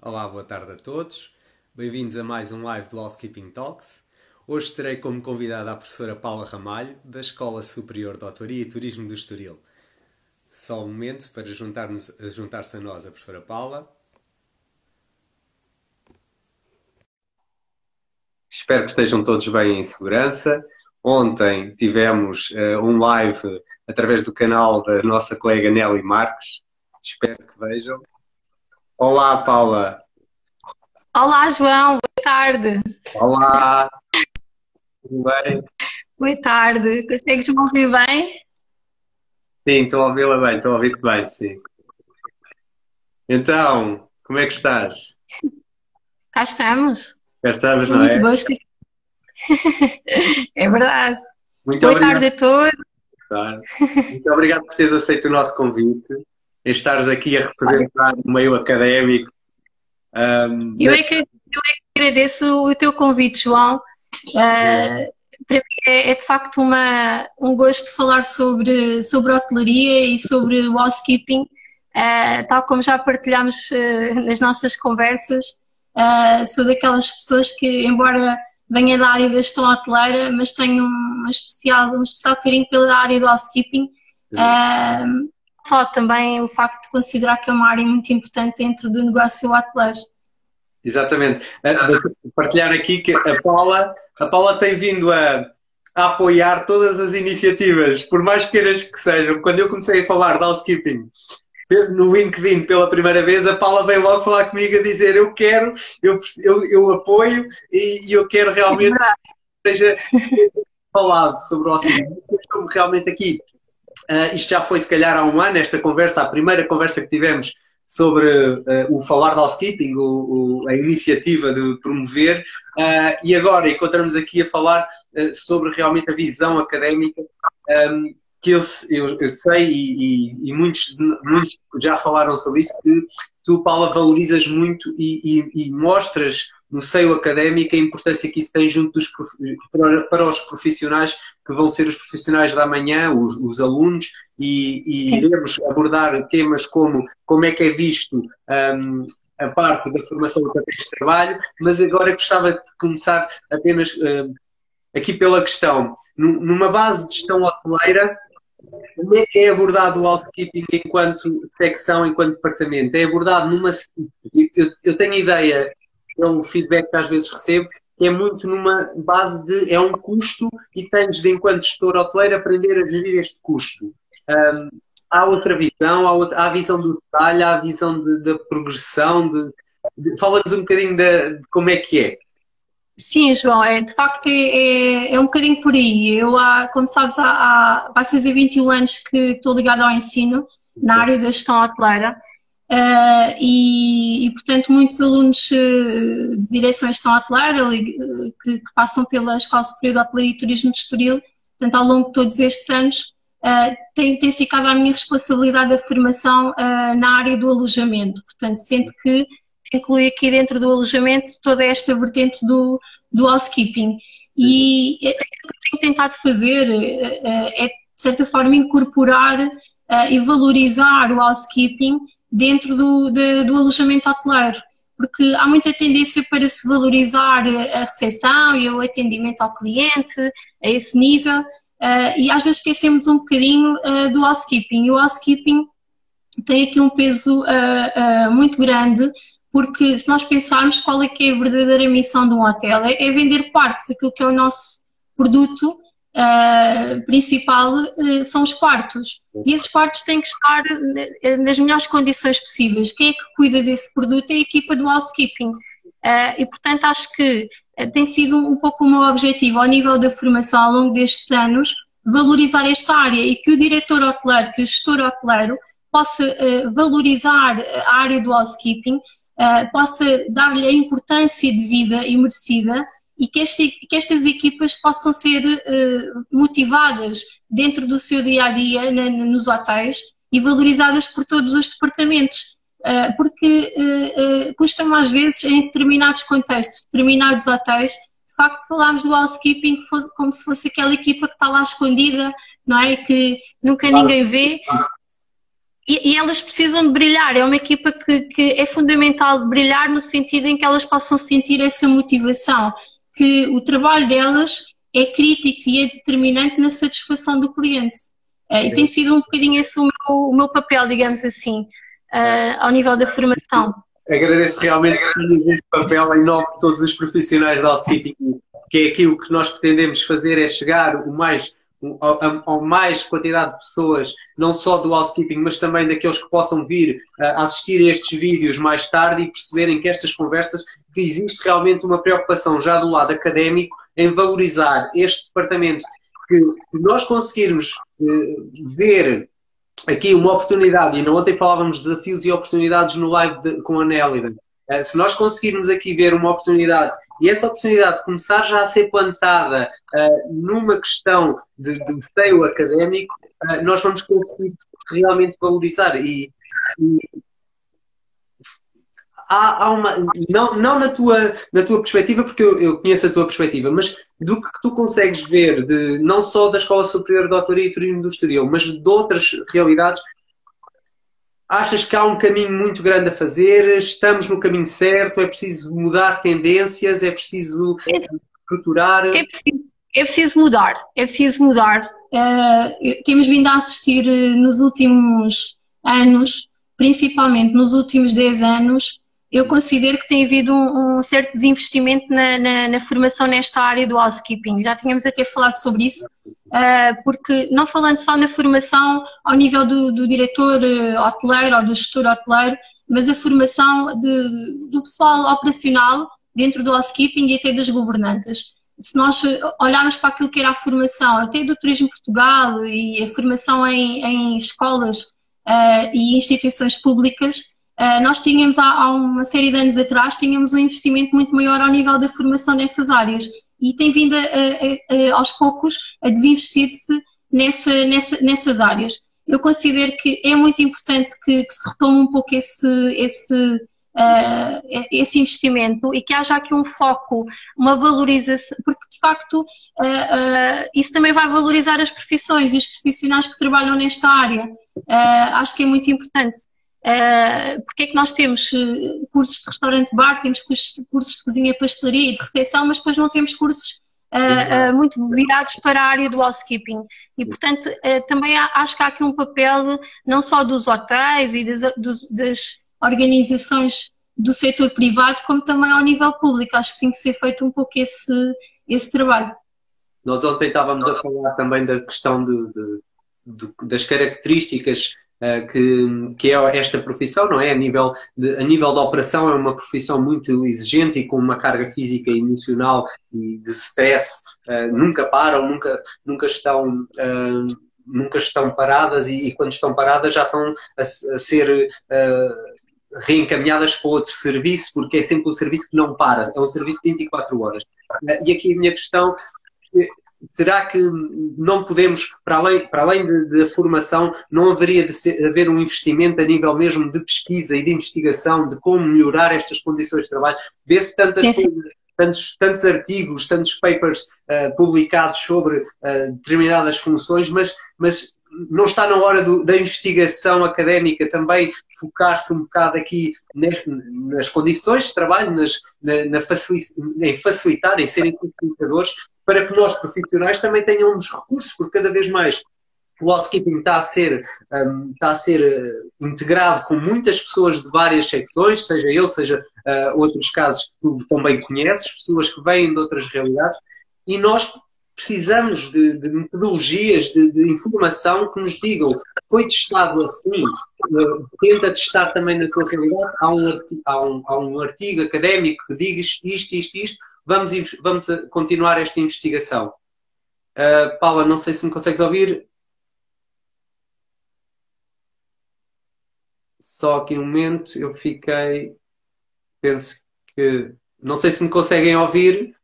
Olá, boa tarde a todos. Bem-vindos a mais um live do Housekeeping Talks. Hoje terei como convidada a professora Paula Ramalho, da Escola Superior de Hotelaria e Turismo do Estoril. Só um momento para juntar-se a nós a professora Paula. Espero que estejam todos bem em segurança. Ontem tivemos um live através do canal da nossa colega Nelly Marques. Espero que vejam. Olá, Paula. Olá, João, boa tarde. Olá, tudo bem? Boa tarde. Consegues me ouvir bem? Sim, estou a ouvi-la bem, estou a ouvir-te bem, sim. Então, como é que estás? Cá estamos. Já estás, Com não muito é? gosto. É verdade. Muito Boa tarde obrigado, a todos. claro. Muito obrigado por teres aceito o nosso convite, em estares aqui a representar o meio académico. Eu é que agradeço o teu convite, João. Ah, para mim é de facto um gosto falar sobre hotelaria e sobre o housekeeping. Tal como já partilhámos nas nossas conversas, sou daquelas pessoas que, embora venha da área da gestão hoteleira, mas tenho um especial carinho pela área do housekeeping. Ah, Só também o facto de considerar que é uma área muito importante dentro do negócio hoteleiro. Exatamente. Deixa-me partilhar aqui que a Paula tem vindo a apoiar todas as iniciativas, por mais pequenas que sejam. Quando eu comecei a falar de housekeeping no LinkedIn pela primeira vez, a Paula veio logo falar comigo a dizer eu quero, eu apoio e eu quero É realmente verdade. que seja falado sobre o housekeeping. Eu estou realmente aqui. Isto já foi, se calhar, há um ano, esta conversa, a primeira conversa que tivemos sobre o falar de housekeeping, a iniciativa de promover, e agora encontramos aqui a falar sobre realmente a visão académica, que eu sei, e muitos já falaram sobre isso, que tu, Paula, valorizas muito e mostras no seio académico a importância que isso tem junto para os profissionais que vão ser os profissionais da manhã, os alunos, e Sim. iremos abordar temas como é que é visto a parte da formação do papel de trabalho, mas agora gostava de começar apenas aqui pela questão, numa base de gestão hoteleira, como é que é abordado o housekeeping enquanto secção, enquanto departamento? É abordado numa. Eu tenho ideia, pelo feedback que às vezes recebo, que é muito numa base de. É um custo e tens de, enquanto gestor hoteleiro, aprender a gerir este custo. Há outra visão, há a visão do detalhe, há a visão da progressão. Fala-nos um bocadinho de como é que é. Sim, João, de facto é um bocadinho por aí. Como sabes, vai fazer 21 anos que estou ligada ao ensino na área da gestão hoteleira. Portanto, muitos alunos de direção de gestão hoteleira que passam pela Escola Superior de Hotelaria e Turismo de Estoril, portanto, ao longo de todos estes anos, tem ficado à minha responsabilidade a formação na área do alojamento. Portanto, sendo que inclui aqui dentro do alojamento toda esta vertente do housekeeping. E aquilo que eu tenho tentado fazer é, de certa forma, incorporar e valorizar o housekeeping dentro do alojamento hoteleiro. Porque há muita tendência para se valorizar a recepção e o atendimento ao cliente a esse nível, e às vezes esquecemos um bocadinho do housekeeping. E o housekeeping tem aqui um peso muito grande, porque se nós pensarmos qual é que é a verdadeira missão de um hotel, é vender quartos. Aquilo que é o nosso produto principal são os quartos. E esses quartos têm que estar nas melhores condições possíveis. Quem é que cuida desse produto é a equipa do housekeeping. E portanto acho que tem sido um pouco o meu objetivo ao nível da formação ao longo destes anos, valorizar esta área e que o diretor hoteleiro, que o gestor hoteleiro possa valorizar a área do housekeeping, possa dar-lhe a importância devida e merecida, e que estas equipas possam ser motivadas dentro do seu dia-a-dia nos hotéis e valorizadas por todos os departamentos. Porque custa-me às vezes, em determinados contextos, determinados hotéis, de facto falarmos do housekeeping como se fosse aquela equipa que está lá escondida, não é? Que nunca ninguém vê. E elas precisam de brilhar, é uma equipa que é fundamental brilhar no sentido em que elas possam sentir essa motivação, que o trabalho delas é crítico e é determinante na satisfação do cliente. E tem sido um bocadinho esse o meu papel, digamos assim, ao nível da formação. Agradeço realmente esse papel em nome de todos os profissionais de housekeeping, que é aquilo que nós pretendemos fazer, é chegar ao mais quantidade de pessoas, não só do housekeeping, mas também daqueles que possam vir a assistir a estes vídeos mais tarde e perceberem que estas conversas, que existe realmente uma preocupação já do lado académico em valorizar este departamento, que se nós conseguirmos ver aqui uma oportunidade, e ainda ontem falávamos de desafios e oportunidades no live com a Nélida, se nós conseguirmos aqui ver uma oportunidade e essa oportunidade começar já a ser plantada numa questão de seio académico, nós vamos conseguir realmente valorizar. E há uma, não na tua perspectiva, porque eu conheço a tua perspectiva, mas do que tu consegues ver, não só da Escola Superior de Hotelaria e Turismo do Estoril, mas de outras realidades, achas que há um caminho muito grande a fazer? Estamos no caminho certo? É preciso mudar tendências? É preciso estruturar? É preciso mudar. É preciso mudar. Temos vindo a assistir nos últimos anos, principalmente nos últimos 10 anos, eu considero que tem havido um certo desinvestimento na formação nesta área do housekeeping. Já tínhamos até falado sobre isso, porque não falando só na formação ao nível do diretor hoteleiro ou do gestor hoteleiro, mas a formação do pessoal operacional dentro do housekeeping e até das governantas. Se nós olharmos para aquilo que era a formação até do Turismo Portugal e a formação em escolas e instituições públicas, nós tínhamos há uma série de anos atrás, tínhamos um investimento muito maior ao nível da formação nessas áreas e tem vindo aos poucos a desinvestir-se nessas áreas. Eu considero que é muito importante que se retome um pouco esse investimento e que haja aqui um foco, uma valorização, porque de facto isso também vai valorizar as profissões e os profissionais que trabalham nesta área. Acho que é muito importante. Porque é que nós temos cursos de restaurante-bar, temos cursos de cozinha, pastelaria e de recepção, mas depois não temos cursos muito virados para a área do housekeeping. E, portanto, também acho que há aqui um papel não só dos hotéis e das organizações do setor privado, como também ao nível público. Acho que tem que ser feito um pouco esse trabalho. Nós ontem estávamos a falar também da questão das características que é esta profissão, não é? A nível da operação é uma profissão muito exigente e com uma carga física e emocional e de stress, nunca param, nunca estão paradas e quando estão paradas já estão a ser reencaminhadas para outro serviço, porque é sempre um serviço que não para, é um serviço de 24 horas. E aqui a minha questão: será que não podemos, para além da formação, não haveria de haver um investimento a nível mesmo de pesquisa e de investigação de como melhorar estas condições de trabalho? Vê-se tantas coisas, tantos artigos, tantos papers publicados sobre determinadas funções, mas não está na hora da investigação académica também focar-se um bocado aqui nas condições de trabalho, em facilitar, em serem facilitadores, para que nós profissionais também tenhamos recursos, porque cada vez mais o housekeeping está a ser integrado com muitas pessoas de várias secções, seja eu, seja outros casos que tu também conheces, pessoas que vêm de outras realidades, e nós precisamos de metodologias, de informação que nos digam: foi testado assim, tenta testar também na tua realidade, há um artigo académico que diga isto, vamos continuar esta investigação. Paula, não sei se me consegues ouvir. Só aqui um momento, eu fiquei... Penso que... Não sei se me conseguem ouvir.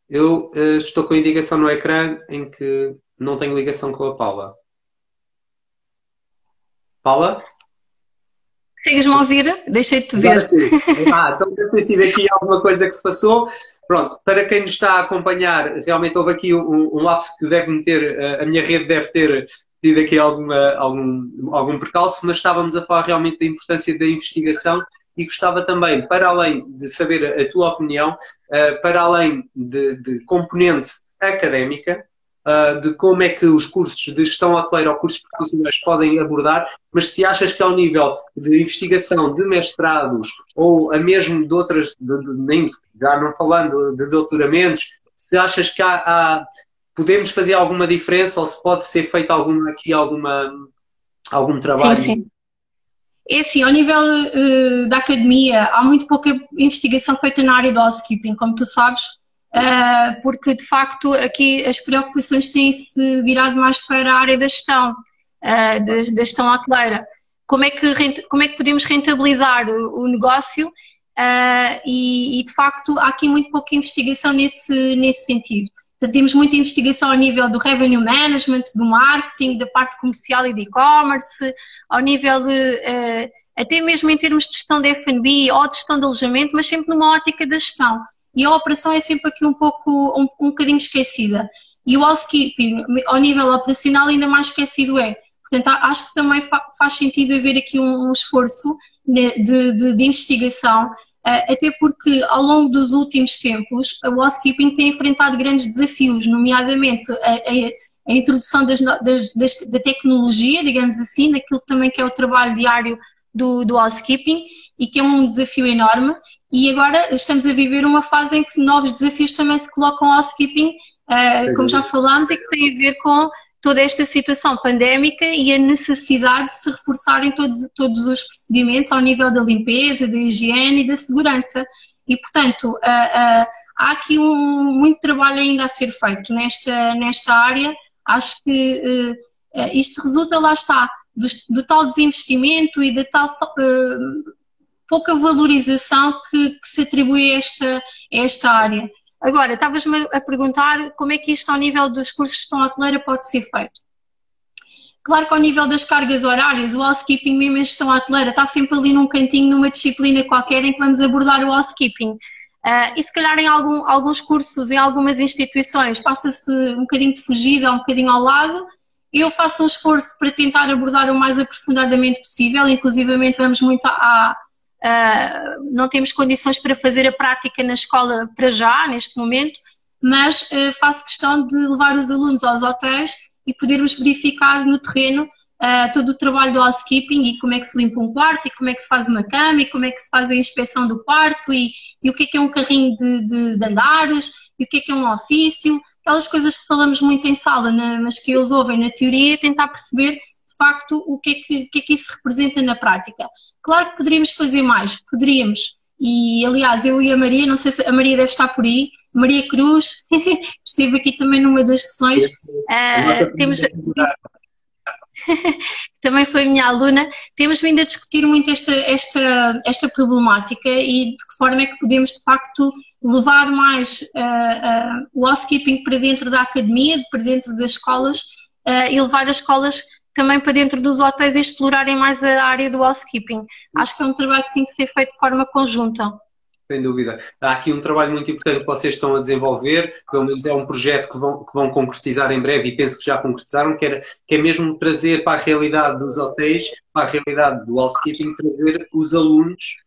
Eu estou com a indicação no ecrã em que não tenho ligação com a Paula. Paula? Consegues-me ouvir? Deixei-te ver. Então deve ter sido aqui alguma coisa que se passou. Pronto, para quem nos está a acompanhar, realmente houve aqui um lapso que deve meter, a minha rede deve ter tido aqui algum percalço, mas estávamos a falar realmente da importância da investigação e gostava também, para além de saber a tua opinião, para além de componente académica, de como é que os cursos de gestão hoteleira ou cursos profissionais podem abordar, mas se achas que ao nível de investigação de mestrados ou a mesmo de outras, já não falando de doutoramentos, se achas que podemos fazer alguma diferença ou se pode ser feito algum trabalho? Sim, sim. É assim, ao nível da academia, há muito pouca investigação feita na área do housekeeping, como tu sabes, porque de facto aqui as preocupações têm-se virado mais para a área da gestão, da gestão hoteleira. Como é que podemos rentabilizar o negócio e de facto há aqui muito pouca investigação nesse sentido. Portanto, temos muita investigação ao nível do revenue management, do marketing, da parte comercial e de e-commerce, ao nível de, até mesmo em termos de gestão de F&B ou de gestão de alojamento, mas sempre numa ótica da gestão. E a operação é sempre aqui um bocadinho esquecida. E o housekeeping, ao nível operacional, ainda mais esquecido é. Portanto, acho que também faz sentido haver aqui um esforço de investigação, até porque ao longo dos últimos tempos o housekeeping tem enfrentado grandes desafios, nomeadamente a introdução da tecnologia, digamos assim, naquilo também que é o trabalho diário do housekeeping e que é um desafio enorme, e agora estamos a viver uma fase em que novos desafios também se colocam ao housekeeping, como já falámos, e que tem a ver com toda esta situação pandémica e a necessidade de se reforçarem todos os procedimentos ao nível da limpeza, da higiene e da segurança. E, portanto, há aqui muito trabalho ainda a ser feito nesta área. Acho que isto resulta, lá está, do tal desinvestimento e da tal pouca valorização que se atribui a esta área. Agora, estavas-me a perguntar como é que isto ao nível dos cursos de gestão hoteleira pode ser feito. Claro que ao nível das cargas horárias, o housekeeping mesmo em gestão hoteleira está sempre ali num cantinho, numa disciplina qualquer em que vamos abordar o housekeeping. E se calhar em alguns cursos, em algumas instituições, passa-se um bocadinho de fugida, um bocadinho ao lado. Eu faço um esforço para tentar abordar o mais aprofundadamente possível, inclusivamente vamos muito não temos condições para fazer a prática na escola para já, neste momento, mas faço questão de levar os alunos aos hotéis e podermos verificar no terreno todo o trabalho do housekeeping e como é que se limpa um quarto e como é que se faz uma cama e como é que se faz a inspeção do quarto e o que é um carrinho de andares e o que é um ofício, aquelas coisas que falamos muito em sala, mas que eles ouvem na teoria, tentar perceber de facto o que é que isso representa na prática. Claro que poderíamos fazer mais, poderíamos. E, aliás, eu e a Maria, não sei se a Maria deve estar por aí, Maria Cruz, esteve aqui também numa das sessões. Também foi minha aluna. Temos vindo a discutir muito esta problemática e de que forma é que podemos, de facto, levar mais o housekeeping para dentro da academia, para dentro das escolas e levar as escolas também para dentro dos hotéis e explorarem mais a área do housekeeping. Acho que é um trabalho que tem que ser feito de forma conjunta. Sem dúvida. Há aqui um trabalho muito importante que vocês estão a desenvolver, pelo menos é um projeto que vão concretizar em breve e penso que já concretizaram, que é mesmo trazer para a realidade dos hotéis, para a realidade do housekeeping, trazer os alunos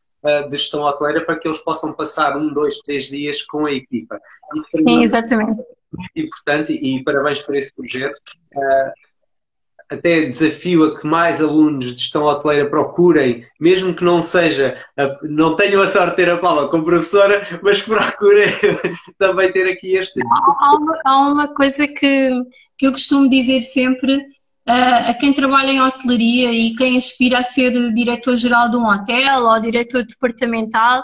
de gestão hoteleira para que eles possam passar 1, 2, 3 dias com a equipa. Isso para mim é exatamente. Muito importante e parabéns por esse projeto. Até desafio a que mais alunos de gestão hoteleira procurem, mesmo que não não tenham a sorte de ter a Paula como professora, mas que procurem também ter aqui este... Há uma coisa que eu costumo dizer sempre a quem trabalha em hotelaria e quem aspira a ser diretor-geral de um hotel ou diretor departamental,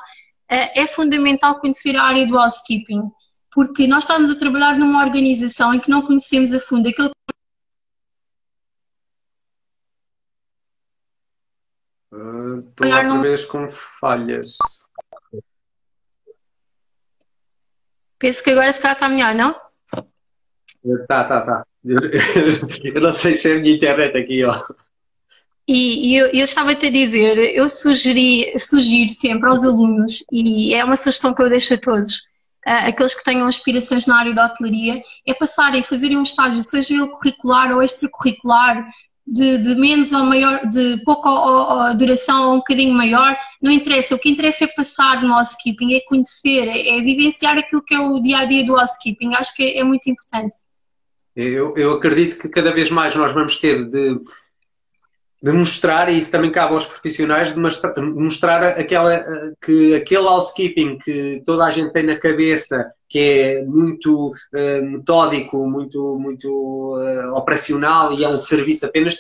é fundamental conhecer a área do housekeeping, porque nós estamos a trabalhar numa organização em que não conhecemos a fundo aquilo. Estou outra vez com falhas. Penso que agora se calhar está melhor, não? Tá. Eu não sei se é a minha internet aqui, ó. E eu estava-te a dizer, eu sugiro sempre aos alunos, e é uma sugestão que eu deixo a todos, aqueles que tenham aspirações na área da hotelaria, é passarem a fazerem um estágio, seja ele curricular ou extracurricular, de menos ou maior, de pouca duração ou um bocadinho maior, não interessa. O que interessa é passar no housekeeping, é conhecer, é vivenciar aquilo que é o dia-a-dia do housekeeping. Acho que é muito importante. Eu acredito que cada vez mais nós vamos ter de mostrar, e isso também cabe aos profissionais, de mostrar que aquele housekeeping que toda a gente tem na cabeça, que é muito metódico, muito operacional e é um serviço apenas,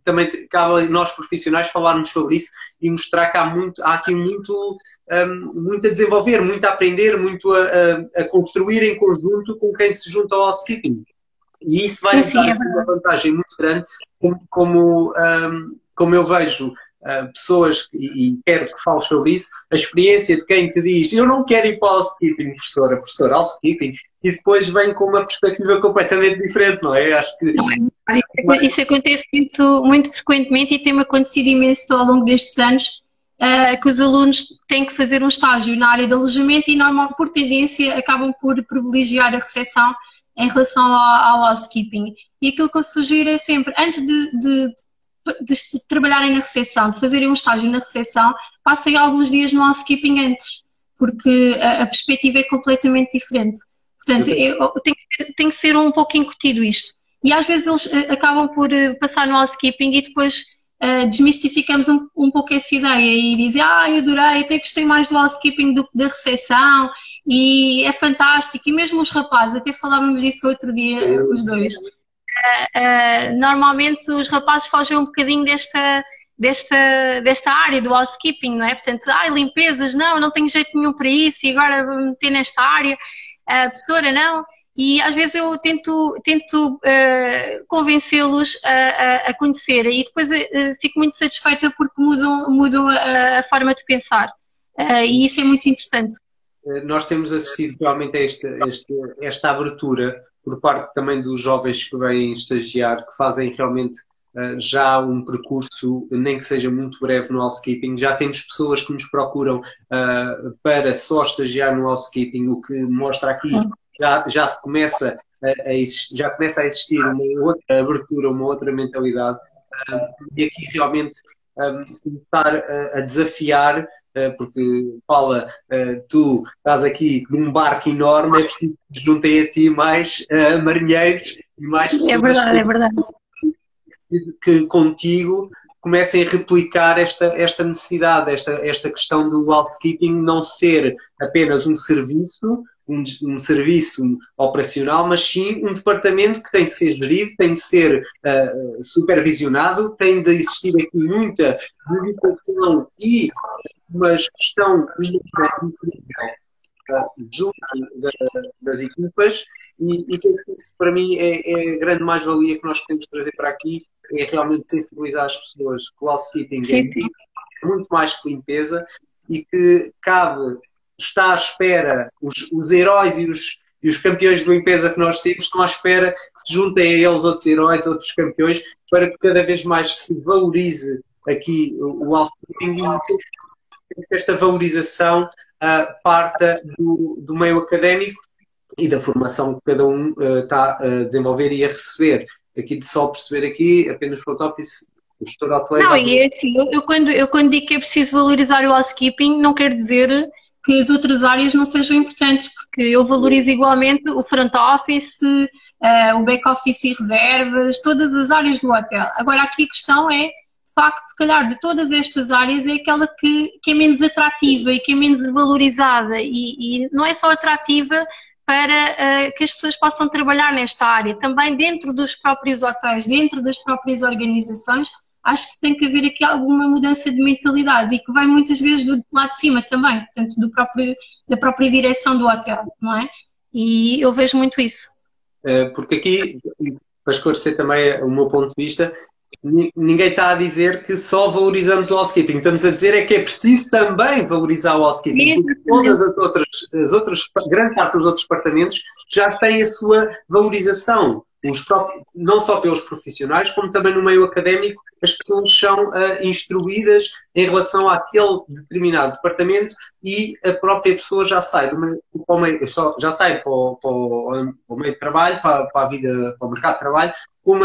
também cabe a nós profissionais falarmos sobre isso e mostrar que há aqui muito a desenvolver, muito a aprender, muito a construir em conjunto com quem se junta ao housekeeping. E isso vai nos dar uma vantagem muito grande, como eu vejo pessoas, e quero que fales sobre isso, a experiência de quem te diz eu não quero ir para o housekeeping, professora, housekeeping, e depois vem com uma perspectiva completamente diferente, não é? Acho que... Isso acontece muito frequentemente e tem-me acontecido imenso ao longo destes anos, que os alunos têm que fazer um estágio na área de alojamento e, normal, por tendência, acabam por privilegiar a recepção em relação ao housekeeping. E aquilo que eu sugiro é sempre, antes de trabalharem na recepção, de fazerem um estágio na recepção, passem alguns dias no housekeeping antes, porque a perspectiva é completamente diferente. Portanto, tem que ser um pouco incutido isto. E às vezes eles acabam por passar no housekeeping e depois desmistificamos um pouco essa ideia e dizem, eu adorei, até gostei mais do housekeeping do que da recepção e é fantástico. E mesmo os rapazes, até falávamos disso outro dia, os dois. Normalmente os rapazes fogem um bocadinho desta área do housekeeping, não é? Portanto, limpezas, não tenho jeito nenhum para isso e agora vou meter nesta área, professora, não. E às vezes eu tento convencê-los a conhecerem e depois fico muito satisfeita porque mudam a forma de pensar. E isso é muito interessante. Nós temos assistido realmente a esta abertura por parte também dos jovens que vêm estagiar, que fazem realmente já um percurso, nem que seja muito breve no housekeeping. Já temos pessoas que nos procuram para só estagiar no housekeeping, o que mostra aqui já começa a existir uma outra abertura, uma outra mentalidade. E aqui realmente começar a desafiar, porque, Paula, tu estás aqui num barco enorme, é preciso que se juntem a ti mais marinheiros e mais pessoas é verdade. Que contigo comecem a replicar esta necessidade, esta questão do housekeeping não ser apenas um serviço, um serviço operacional, mas sim um departamento que tem de ser gerido, tem de ser supervisionado, tem de existir aqui muita dedicação e uma gestão junto das equipas e isso para mim é a grande mais-valia que nós podemos trazer para aqui, é realmente sensibilizar as pessoas que o housekeeping é muito mais que limpeza e que está à espera, os heróis e os campeões de limpeza que nós temos estão à espera que se juntem a eles outros heróis, outros campeões, para que cada vez mais se valorize aqui o housekeeping e que esta valorização parta do meio académico e da formação que cada um está a desenvolver e a receber. Aqui de só perceber aqui, apenas front office, o gestor hoteleiro... Não, e é assim, eu quando digo que é preciso valorizar o housekeeping, não quer dizer que as outras áreas não sejam importantes, porque eu valorizo igualmente o front office, o back office e reservas, todas as áreas do hotel. Agora aqui a questão é, de facto, se calhar de todas estas áreas é aquela que é menos atrativa e que é menos valorizada e não é só atrativa para que as pessoas possam trabalhar nesta área. Também dentro dos próprios hotéis, dentro das próprias organizações, acho que tem que haver aqui alguma mudança de mentalidade e que vai muitas vezes do lado de cima também, portanto, da própria direção do hotel, não é? E eu vejo muito isso. Porque aqui, para esclarecer também o meu ponto de vista, ninguém está a dizer que só valorizamos o housekeeping. Estamos a dizer é que é preciso também valorizar o housekeeping. Porque todas grande parte dos outros departamentos já têm a sua valorização. não só pelos profissionais, como também no meio académico, as pessoas são instruídas em relação àquele determinado departamento e a própria pessoa já sai já sai para o meio de trabalho, para a vida, para o mercado de trabalho, com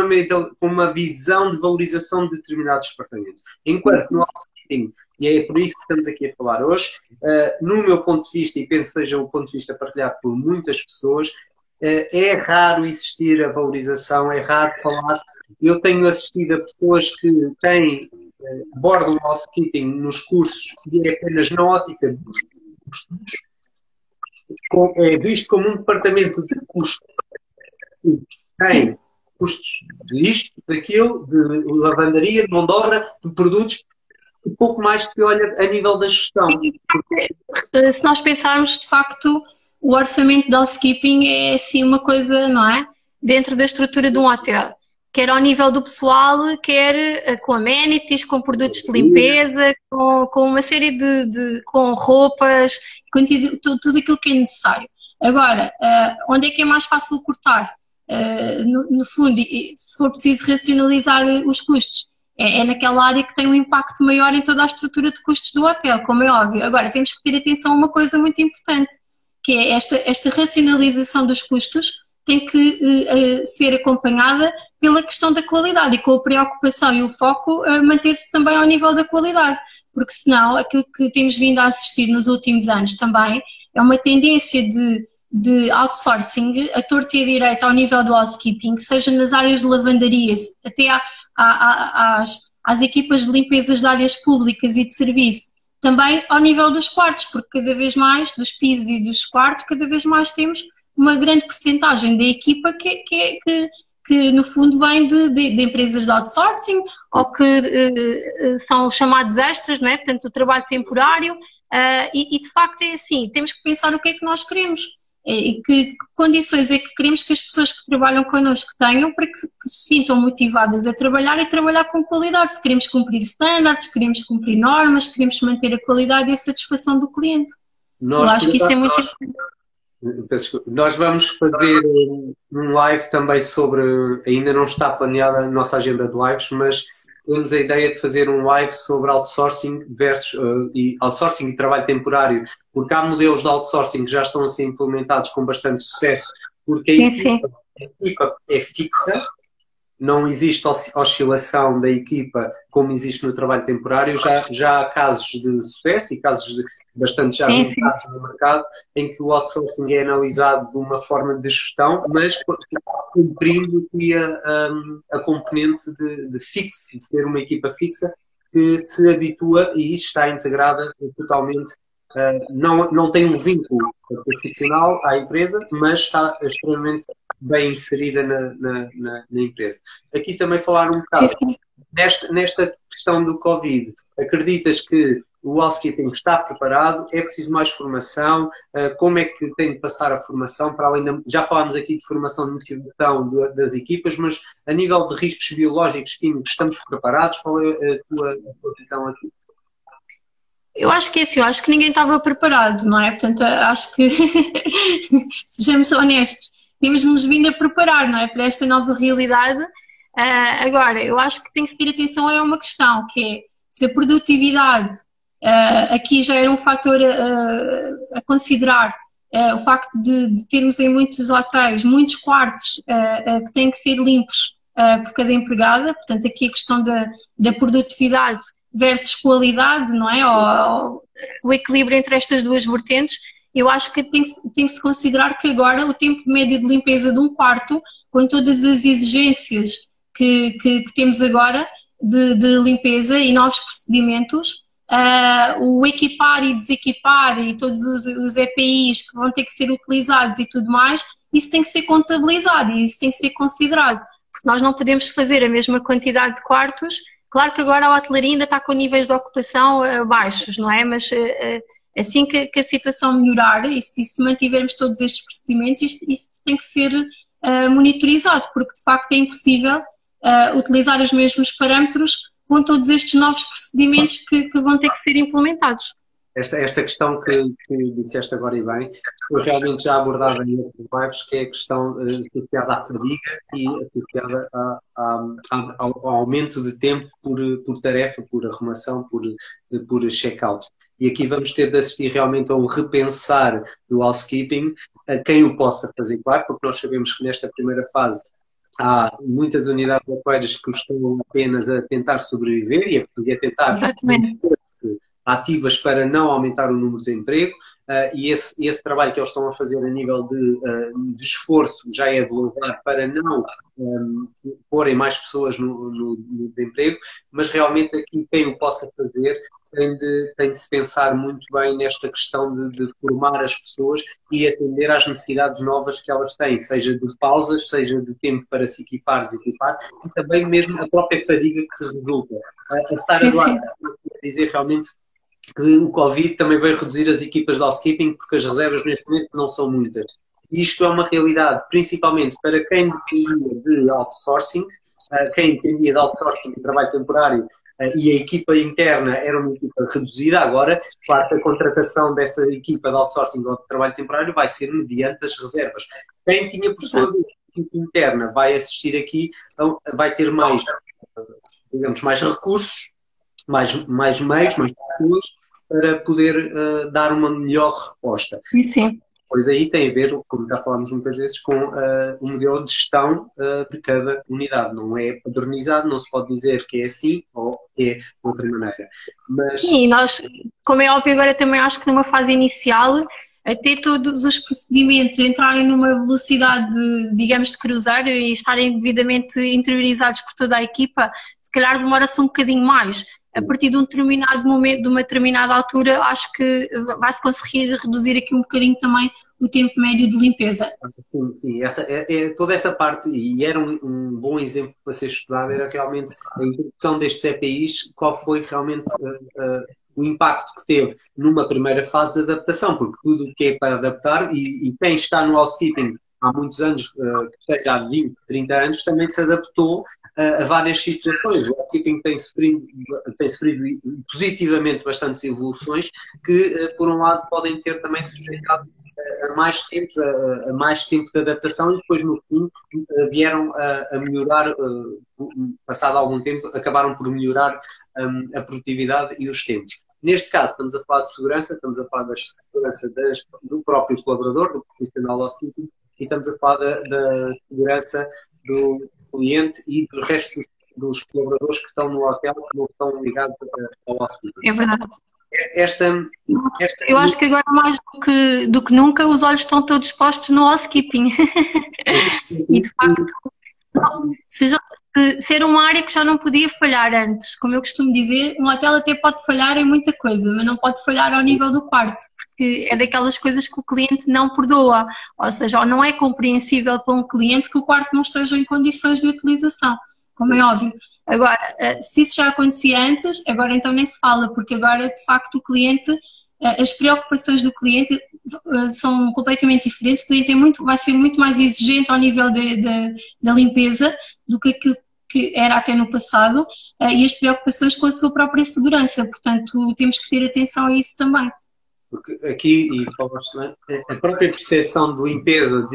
uma visão de valorização de determinados departamentos. Enquanto no marketing, e é por isso que estamos aqui a falar hoje, no meu ponto de vista, e penso que seja o ponto de vista partilhado por muitas pessoas, é raro existir a valorização, é raro falar. Eu tenho assistido a pessoas que abordam o housekeeping nos cursos e é apenas na ótica dos custos. É visto como um departamento de custos. Tem custos disto, daquilo, de lavandaria, de mão de obra, de produtos, um pouco mais se olha a nível da gestão. Se nós pensarmos, de facto, o orçamento de housekeeping é assim uma coisa, não é? Dentro da estrutura de um hotel. Quer ao nível do pessoal, quer com amenities, com produtos de limpeza, com uma série com roupas, com tudo aquilo que é necessário. Agora, onde é que é mais fácil cortar? No fundo, se for preciso racionalizar os custos, é naquela área que tem um impacto maior em toda a estrutura de custos do hotel, como é óbvio. Agora, temos que ter atenção a uma coisa muito importante, que é esta racionalização dos custos tem que ser acompanhada pela questão da qualidade e com a preocupação e o foco manter-se também ao nível da qualidade, porque senão aquilo que temos vindo a assistir nos últimos anos também é uma tendência de outsourcing a torto e a direito ao nível do housekeeping, seja nas áreas de lavandaria, até às equipas de limpezas de áreas públicas e de serviço, também ao nível dos quartos, porque cada vez mais, dos pisos e dos quartos, cada vez mais temos uma grande percentagem da equipa que no fundo vem de empresas de outsourcing ou que são chamados extras, não é? Portanto, o trabalho temporário e de facto é assim, temos que pensar o que é que nós queremos e que condições é que queremos que as pessoas que trabalham connosco tenham para que se sintam motivadas a trabalhar e trabalhar com qualidade. Se queremos cumprir standards, queremos cumprir normas, queremos manter a qualidade e a satisfação do cliente. Eu acho que isso é muito importante. Nós vamos fazer um live também sobre, ainda não está planeada a nossa agenda de lives, mas temos a ideia de fazer um live sobre outsourcing outsourcing e trabalho temporário, porque há modelos de outsourcing que já estão a ser implementados com bastante sucesso, porque a equipa é fixa, não existe oscilação da equipa como existe no trabalho temporário, já há casos de sucesso e casos bastante já avançados no mercado, em que o outsourcing é analisado de uma forma de gestão, mas cumprindo a componente de fixo, de ser uma equipa fixa que se habitua e está integrada totalmente, não tem um vínculo profissional à empresa, mas está extremamente bem inserida na empresa. Aqui também falar um bocado nesta questão do Covid. Acreditas que o housekeeping está preparado? É preciso mais formação? Como é que tem de passar a formação? Para além já falámos aqui de formação de motivação das equipas, mas a nível de riscos biológicos, químicos, estamos preparados? Qual é a tua visão aqui? Eu acho que é assim, eu acho que ninguém estava preparado, não é? Portanto, acho que, sejamos honestos, temos-nos vindo a preparar, não é? Para esta nova realidade. Agora, eu acho que tem que se ter atenção a uma questão, que é se a produtividade aqui já era um fator a considerar, o facto de termos em muitos hotéis muitos quartos que têm que ser limpos por cada empregada, portanto aqui a questão da produtividade versus qualidade, não é? Ou o equilíbrio entre estas duas vertentes, eu acho que tem que se considerar que agora o tempo médio de limpeza de um quarto, com todas as exigências que temos agora de limpeza e novos procedimentos, o equipar e desequipar e todos os EPIs que vão ter que ser utilizados e tudo mais, isso tem que ser contabilizado e isso tem que ser considerado, porque nós não podemos fazer a mesma quantidade de quartos. Claro que agora a hotelaria ainda está com níveis de ocupação baixos, não é? Mas assim que a situação melhorar e se mantivermos todos estes procedimentos, isso tem que ser monitorizado, porque de facto é impossível utilizar os mesmos parâmetros com todos estes novos procedimentos que vão ter que ser implementados. esta questão que disseste agora e bem, foi realmente já abordada em outros lives, que é a questão associada à fadiga e associada ao aumento de tempo por tarefa, por arrumação, por check-out. E aqui vamos ter de assistir realmente a um repensar do housekeeping, a quem o possa fazer, claro, porque nós sabemos que nesta primeira fase há muitas unidades hoteleiras que estão apenas a tentar sobreviver e a tentar ativas para não aumentar o número de desemprego, e esse trabalho que eles estão a fazer a nível de esforço já é de louvar para não porem mais pessoas no desemprego, mas realmente aqui quem o possa fazer tem de se pensar muito bem nesta questão de formar as pessoas e atender às necessidades novas que elas têm, seja de pausas, seja de tempo para se equipar, desequipar, e também mesmo a própria fadiga que resulta. A Sara Duarte dizer realmente que o Covid também veio reduzir as equipas de housekeeping porque as reservas neste momento não são muitas. Isto é uma realidade, principalmente para quem dependia de outsourcing, quem dependia de outsourcing de trabalho temporário, e a equipa interna era uma equipa reduzida. Agora, claro que a contratação dessa equipa de outsourcing ou de trabalho temporário vai ser mediante as reservas. Quem tinha por sua vez equipa interna vai assistir aqui, vai ter mais, digamos, mais recursos, mais meios, mais pessoas para poder dar uma melhor resposta. Sim. Pois aí tem a ver, como já falámos muitas vezes, com o modelo de gestão de cada unidade. Não é padronizado, não se pode dizer que é assim ou é de outra maneira. Mas... Sim, nós, como é óbvio, agora também acho que numa fase inicial, até todos os procedimentos entrarem numa velocidade, digamos, de cruzeiro e estarem devidamente interiorizados por toda a equipa, se calhar demora-se um bocadinho mais. A partir de um determinado momento, de uma determinada altura, acho que vai-se conseguir reduzir aqui um bocadinho também o tempo médio de limpeza. Sim. Toda essa parte, e era um bom exemplo para ser estudado, era realmente a introdução destes EPIs, qual foi realmente o impacto que teve numa primeira fase de adaptação, porque tudo o que é para adaptar, e quem está no housekeeping há muitos anos, que seja há 20, 30 anos, também se adaptou a várias situações. O housekeeping tem sofrido positivamente bastantes evoluções que, por um lado, podem ter também sujeitado a mais tempo de adaptação e depois, no fim, vieram a melhorar, passado algum tempo, acabaram por melhorar a produtividade e os tempos. Neste caso, estamos a falar de segurança, estamos a falar da segurança do próprio colaborador, do profissional housekeeping, e estamos a falar da segurança do cliente e do resto dos colaboradores que estão no hotel, que não estão ligados ao housekeeping. É verdade. Eu acho que agora mais do que nunca os olhos estão todos postos no housekeeping. E de facto, ser uma área que já não podia falhar antes. Como eu costumo dizer, um hotel até pode falhar em muita coisa, mas não pode falhar ao nível do quarto, porque é daquelas coisas que o cliente não perdoa. Ou seja, não é compreensível para um cliente que o quarto não esteja em condições de utilização, como é óbvio. Agora, se isso já acontecia antes, agora então nem se fala, porque agora, de facto, o cliente, as preocupações do cliente são completamente diferentes. O cliente vai ser muito mais exigente ao nível da limpeza do que aquilo que era até no passado, e as preocupações com a sua própria segurança. Portanto, temos que ter atenção a isso também. Porque aqui, e falaste bem, a própria percepção de limpeza,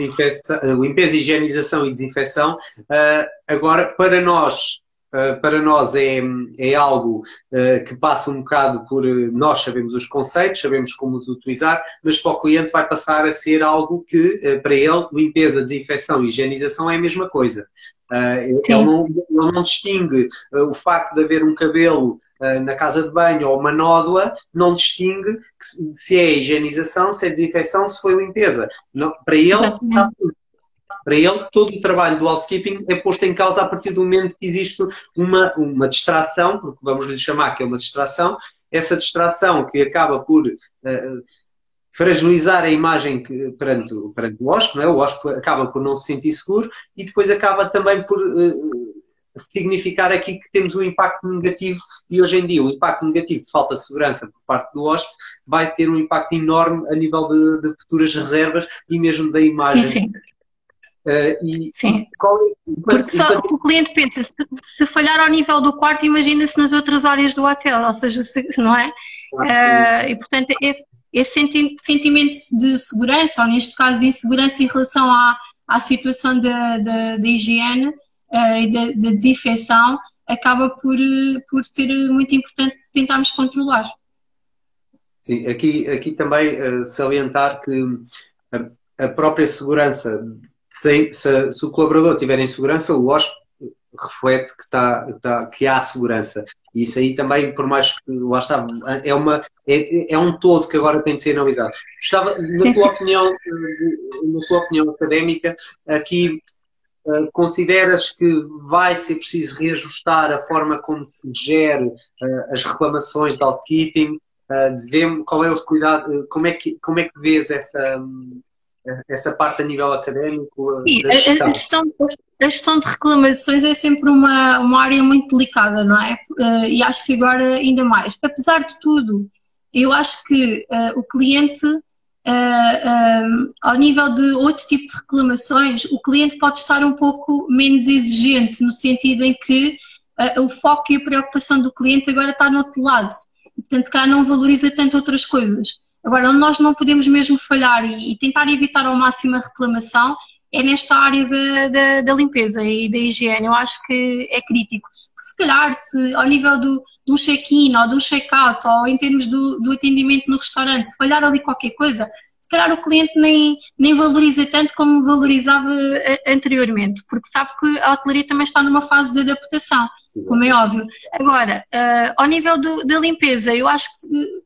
higienização e desinfecção, agora para nós é algo que passa um bocado por nós sabemos os conceitos, sabemos como os utilizar, mas para o cliente vai passar a ser algo que para ele limpeza, desinfecção e higienização é a mesma coisa. Ele não distingue o facto de haver um cabelo na casa de banho ou uma nódoa, não distingue se é higienização, se é desinfecção, se foi limpeza. Não, para ele, todo o trabalho do housekeeping é posto em causa a partir do momento que existe uma distração, porque vamos lhe chamar que é uma distração, essa distração que acaba por fragilizar a imagem perante o hóspede, não é? O hóspede acaba por não se sentir seguro e depois acaba também por significar aqui que temos um impacto negativo, e hoje em dia o impacto negativo de falta de segurança por parte do hóspede vai ter um impacto enorme a nível de futuras reservas e mesmo da imagem. Sim. Porque só o cliente pensa, se falhar ao nível do quarto, imagina-se nas outras áreas do hotel, ou seja, não é? E, portanto, esse sentimento de segurança, ou neste caso de insegurança em relação à situação da higiene e da desinfecção, acaba por ser muito importante tentarmos controlar. Sim, aqui também salientar que a própria segurança, se o colaborador tiver em segurança, o hóspede reflete que há segurança. E isso aí também, por mais que lá está, é um todo que agora tem de ser analisado. Gostava, na tua opinião académica, aqui consideras que vai ser preciso reajustar a forma como se gere as reclamações de housekeeping? Qual é os cuidados, como é que vês essa parte a nível académico da gestão? A gestão de reclamações é sempre uma área muito delicada, não é? E acho que agora ainda mais. Apesar de tudo, eu acho que o cliente, ao nível de outro tipo de reclamações, o cliente pode estar um pouco menos exigente, no sentido em que o foco e a preocupação do cliente agora está no outro lado. Portanto, cá não valoriza tanto outras coisas. Agora, onde nós não podemos mesmo falhar e tentar evitar ao máximo a reclamação é nesta área da limpeza e da higiene. Eu acho que é crítico. Se calhar, se ao nível do check-in ou do check-out ou em termos do atendimento no restaurante, se falhar ali qualquer coisa, se calhar o cliente nem valoriza tanto como valorizava anteriormente, porque sabe que a hotelaria também está numa fase de adaptação, como é óbvio. Agora, ao nível da limpeza, eu acho que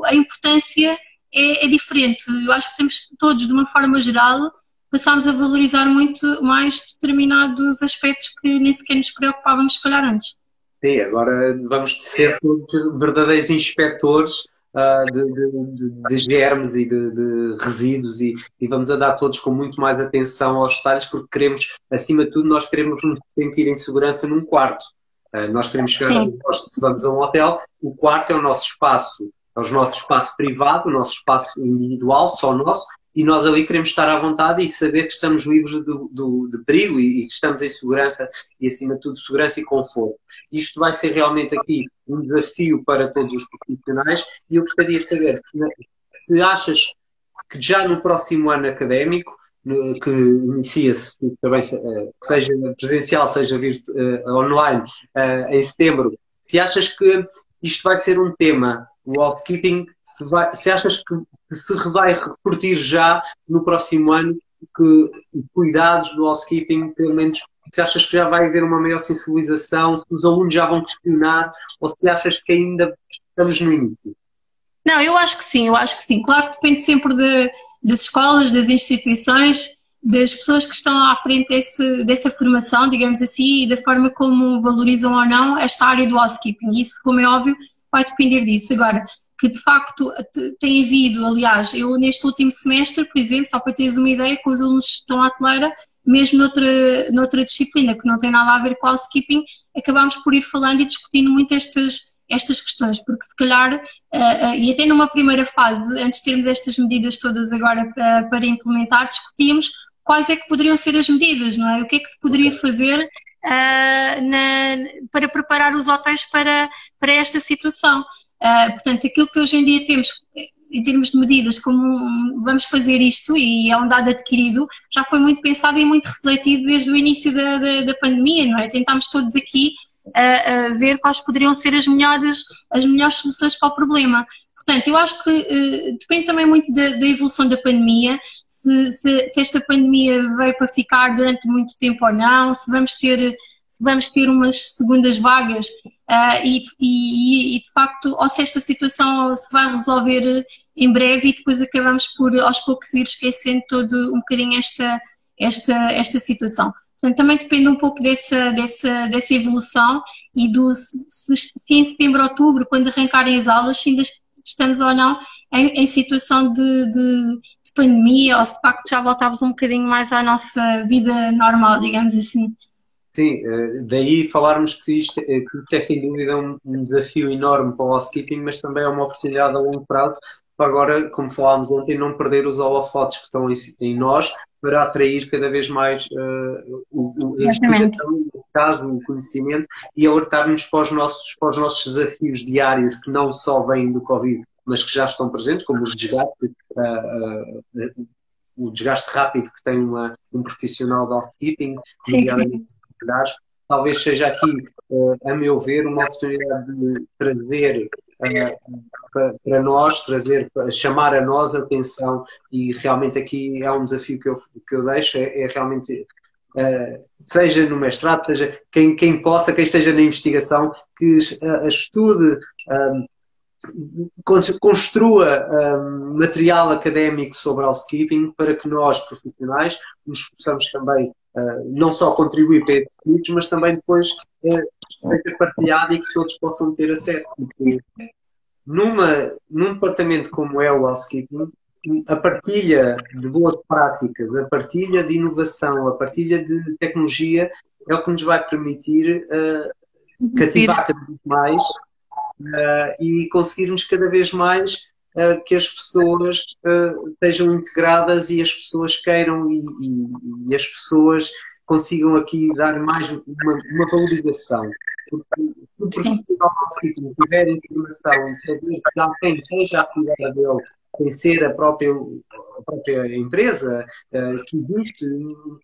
a importância é diferente. Eu acho que temos todos, de uma forma geral, passámos a valorizar muito mais determinados aspectos que nem sequer nos preocupávamos, se calhar, antes. Sim, agora vamos ser todos verdadeiros inspectores de germes e de resíduos e vamos a dar todos com muito mais atenção aos detalhes, porque queremos, acima de tudo, nós queremos nos sentir em segurança num quarto. Nós queremos chegar a um posto, se vamos a um hotel, o quarto é o nosso espaço, é o nosso espaço privado, o nosso espaço individual, só nosso, e nós ali queremos estar à vontade e saber que estamos livres de perigo e que estamos em segurança e, acima de tudo, segurança e conforto. Isto vai ser realmente aqui um desafio para todos os profissionais e eu gostaria de saber se achas que já no próximo ano académico, que inicia-se também, que seja presencial, seja online, em setembro, se achas que isto vai ser um tema, o housekeeping, se achas que se vai repercutir já no próximo ano, que cuidados do housekeeping, pelo menos, se achas que já vai haver uma maior sensibilização, se os alunos já vão questionar, ou se achas que ainda estamos no início? Não, eu acho que sim. Claro que depende sempre das escolas, das instituições, das pessoas que estão à frente dessa formação, digamos assim, e da forma como valorizam ou não esta área do housekeeping. Isso, como é óbvio, vai depender disso. Agora, que de facto tem havido, aliás, eu neste último semestre, por exemplo, só para teres uma ideia, com os alunos que estão à hoteleira, mesmo noutra disciplina que não tem nada a ver com housekeeping, acabámos por ir falando e discutindo muito estas questões, porque se calhar, e até numa primeira fase, antes de termos estas medidas todas agora para implementar, discutíamos quais é que poderiam ser as medidas, não é? O que é que se poderia fazer para preparar os hotéis para esta situação. Portanto, aquilo que hoje em dia temos em termos de medidas, como vamos fazer isto, e é um dado adquirido, já foi muito pensado e muito refletido desde o início da pandemia, não é? Tentámos todos aqui a ver quais poderiam ser as melhores soluções para o problema. Portanto, eu acho que depende também muito da evolução da pandemia, se esta pandemia veio para ficar durante muito tempo ou não, se vamos ter umas segundas vagas e de facto, ou se esta situação se vai resolver em breve e depois acabamos por aos poucos ir esquecendo todo um bocadinho esta situação. Portanto, também depende um pouco dessa evolução e se em setembro, outubro, quando arrancarem as aulas, se ainda estamos ou não em situação de pandemia ou se de facto já voltávamos um bocadinho mais à nossa vida normal, digamos assim. Sim, daí falarmos que isto é sem dúvida um desafio enorme para o housekeeping, mas também é uma oportunidade a longo prazo para agora, como falámos ontem, não perder os holofotes que estão em nós para atrair cada vez mais caso, o conhecimento, e alertar-nos para os nossos desafios diários, que não só vêm do Covid, mas que já estão presentes, como o desgaste rápido que tem um profissional de housekeeping, nomeadamente cuidados. Talvez seja aqui, a meu ver, uma oportunidade de trazer para nós, chamar a nós a atenção, e realmente aqui é um desafio que eu deixo, é realmente, seja no mestrado, seja quem esteja na investigação, que estude, construa material académico sobre housekeeping, para que nós, profissionais, nos possamos também não só contribuir para estes estudos, mas também depois seja partilhado e que todos possam ter acesso. Porque num departamento como é o housekeeping, a partilha de boas práticas, a partilha de inovação, a partilha de tecnologia é o que nos vai permitir cativar cada vez mais e conseguirmos cada vez mais que as pessoas estejam integradas e as pessoas queiram e as pessoas consigam aqui dar mais uma valorização. Porque se tiver informação e saber que alguém esteja a cuidar dele, sem ser a própria empresa, que existe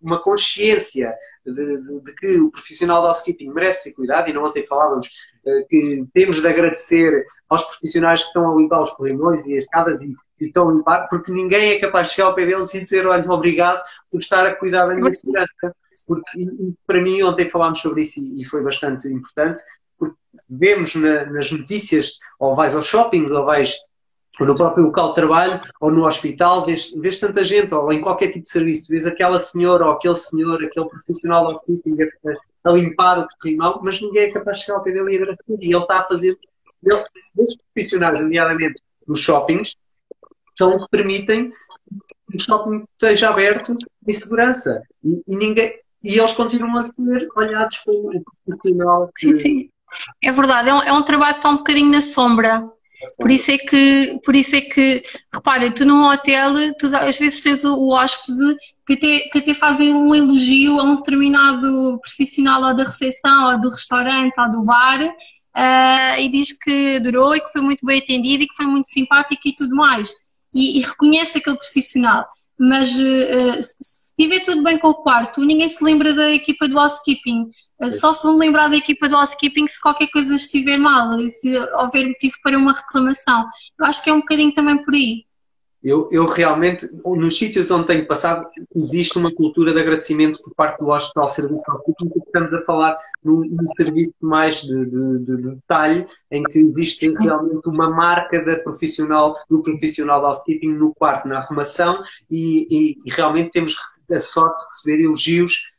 uma consciência de que o profissional de housekeeping merece ser cuidado, e não ontem falávamos que temos de agradecer aos profissionais que estão a limpar os corrimões e as escadas e estão a limpar, porque ninguém é capaz de chegar ao pé deles e dizer: olha, obrigado por estar a cuidar da minha segurança. Porque, para mim, ontem falámos sobre isso e foi bastante importante, porque vemos nas notícias, ou vais aos shoppings, ou vais no próprio local de trabalho, ou no hospital, vês tanta gente, ou em qualquer tipo de serviço, vês aquela senhora ou aquele senhor, aquele profissional de housekeeping a limpar o corrimão, mas ninguém é capaz de chegar ao pé dele e agradecer. E ele está a fazer... Estes profissionais, nomeadamente nos shoppings, são os que permitem que o shopping esteja aberto em segurança. E eles continuam a ser olhados como um profissional que... Sim. É verdade, é um trabalho que está um bocadinho na sombra. Por isso é que, repara, tu num hotel, tu às vezes tens o hóspede que até fazem um elogio a um determinado profissional, ou da recepção, ou do restaurante, ou do bar, e diz que adorou e que foi muito bem atendido e que foi muito simpático e tudo mais. E reconhece aquele profissional. Mas se estiver tudo bem com o quarto, ninguém se lembra da equipa do housekeeping. Só se me lembrar da equipa do housekeeping se qualquer coisa estiver mal e se houver motivo para uma reclamação. Eu acho que é um bocadinho também por aí. Eu realmente, nos sítios onde tenho passado, existe uma cultura de agradecimento por parte do hóspede ao serviço de housekeeping, porque estamos a falar num serviço mais de detalhe, em que existe realmente uma marca do profissional de housekeeping no quarto, na arrumação, e realmente temos a sorte de receber elogios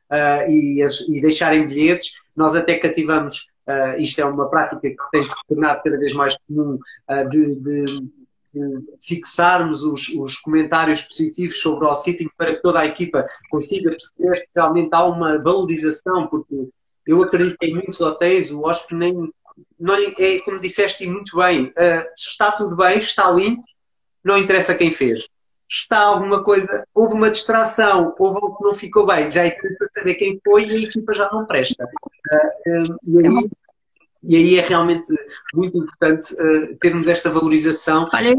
e deixarem bilhetes. Nós até cativamos, isto é uma prática que tem se tornado cada vez mais comum, de fixarmos os comentários positivos sobre o housekeeping, para que toda a equipa consiga perceber que realmente há uma valorização, porque eu acredito que em muitos hotéis o hóspede não é, como disseste muito bem, está tudo bem, está limpo, não interessa quem fez. Está alguma coisa, houve uma distração, houve algo que não ficou bem, já é para saber quem foi e a equipa já não presta. E aí é realmente muito importante termos esta valorização. Olha,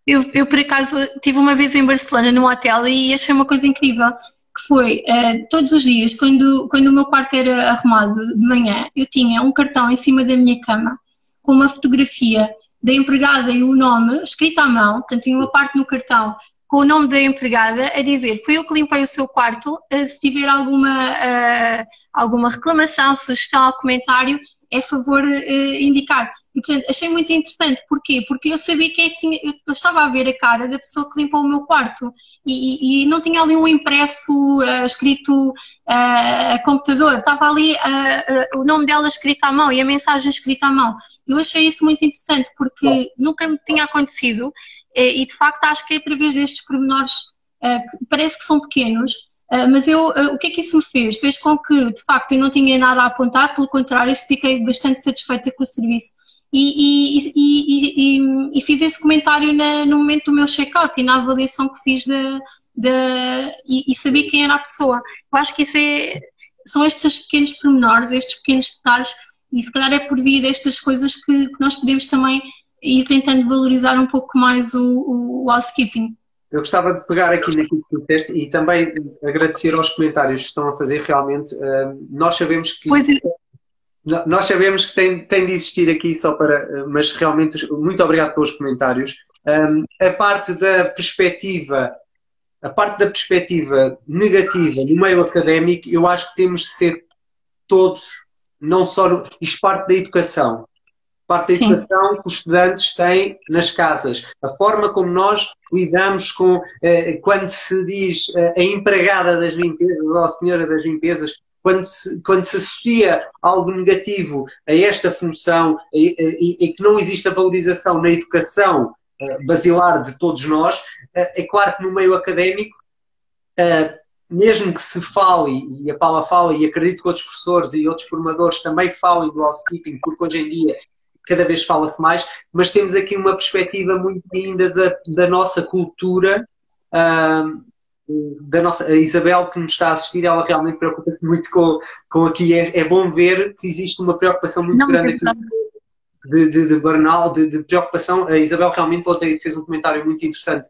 eu por acaso estive uma vez em Barcelona num hotel e achei uma coisa incrível, que foi todos os dias, quando o meu quarto era arrumado de manhã, eu tinha um cartão em cima da minha cama com uma fotografia da empregada e o nome escrito à mão, portanto tinha uma parte no cartão com o nome da empregada a dizer: fui eu que limpei o seu quarto, se tiver alguma reclamação, sugestão ou comentário, é favor indicar. E, portanto, achei muito interessante. Porquê? Porque eu sabia quem é que tinha... Eu estava a ver a cara da pessoa que limpou o meu quarto e não tinha ali um impresso escrito a computador. Estava ali o nome dela escrito à mão e a mensagem escrita à mão. Eu achei isso muito interessante porque nunca me tinha acontecido e, de facto, acho que é através destes pormenores que parece que são pequenos, mas o que é que isso me fez? Fez com que, de facto, eu não tinha nada a apontar, pelo contrário, fiquei bastante satisfeita com o serviço. E fiz esse comentário no momento do meu check-out e na avaliação que fiz e sabia quem era a pessoa. Eu acho que isso são estes pequenos pormenores, estes pequenos detalhes, e se calhar é por via destas coisas que nós podemos também ir tentando valorizar um pouco mais o housekeeping. Eu gostava de pegar aqui naquilo que tu disseste e também agradecer aos comentários que estão a fazer realmente. Nós sabemos que... Nós sabemos que tem de existir aqui só para... Mas realmente, muito obrigado pelos comentários. A parte da perspectiva negativa no meio académico, eu acho que temos de ser todos, não só... Isto parte da educação. Parte da educação que os estudantes têm nas casas. A forma como nós lidamos com... quando se diz a empregada das limpezas ou a senhora das limpezas, quando se associa algo negativo a esta função e que não existe a valorização na educação basilar de todos nós, é claro que no meio académico, mesmo que se fale, e a Paula fala, e acredito que outros professores e outros formadores também falem do housekeeping, porque hoje em dia cada vez fala-se mais, mas temos aqui uma perspectiva muito ainda da nossa cultura, a Isabel que nos está a assistir, ela realmente preocupa-se muito com aqui. É bom ver que existe uma preocupação muito grande aqui de burnout, de preocupação. A Isabel realmente fez um comentário muito interessante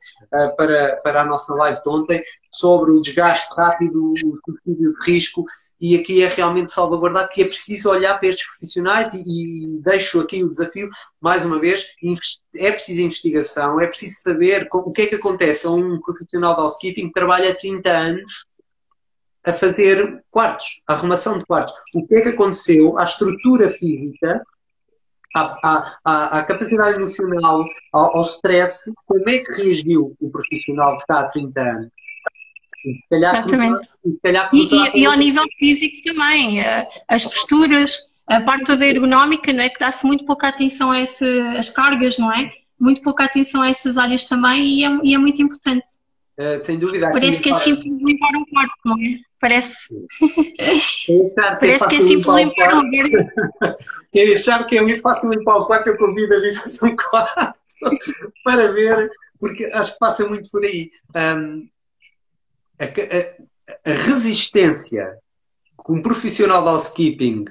para a nossa live de ontem sobre o desgaste rápido, o subsídio de risco. E aqui é realmente salvaguardar que é preciso olhar para estes profissionais e deixo aqui o desafio, mais uma vez, é preciso investigação, é preciso saber o que é que acontece a um profissional de housekeeping que trabalha há 30 anos a fazer quartos, a arrumação de quartos. O que é que aconteceu à estrutura física, à capacidade emocional, ao stress, como é que reagiu o profissional que está há 30 anos? Exatamente. E ao nível físico também, as posturas, a parte toda ergonómica, não é? Que dá-se muito pouca atenção a as cargas, não é? Muito pouca atenção a essas áreas também e é muito importante. Sem dúvida. Parece que é simples limpar um quarto, não é? Parece que é simples limpar um quarto. Quem achar que é muito fácil limpar o quarto, eu convido a vir fazer um quarto para ver, porque acho que passa muito por aí. A resistência que um profissional de housekeeping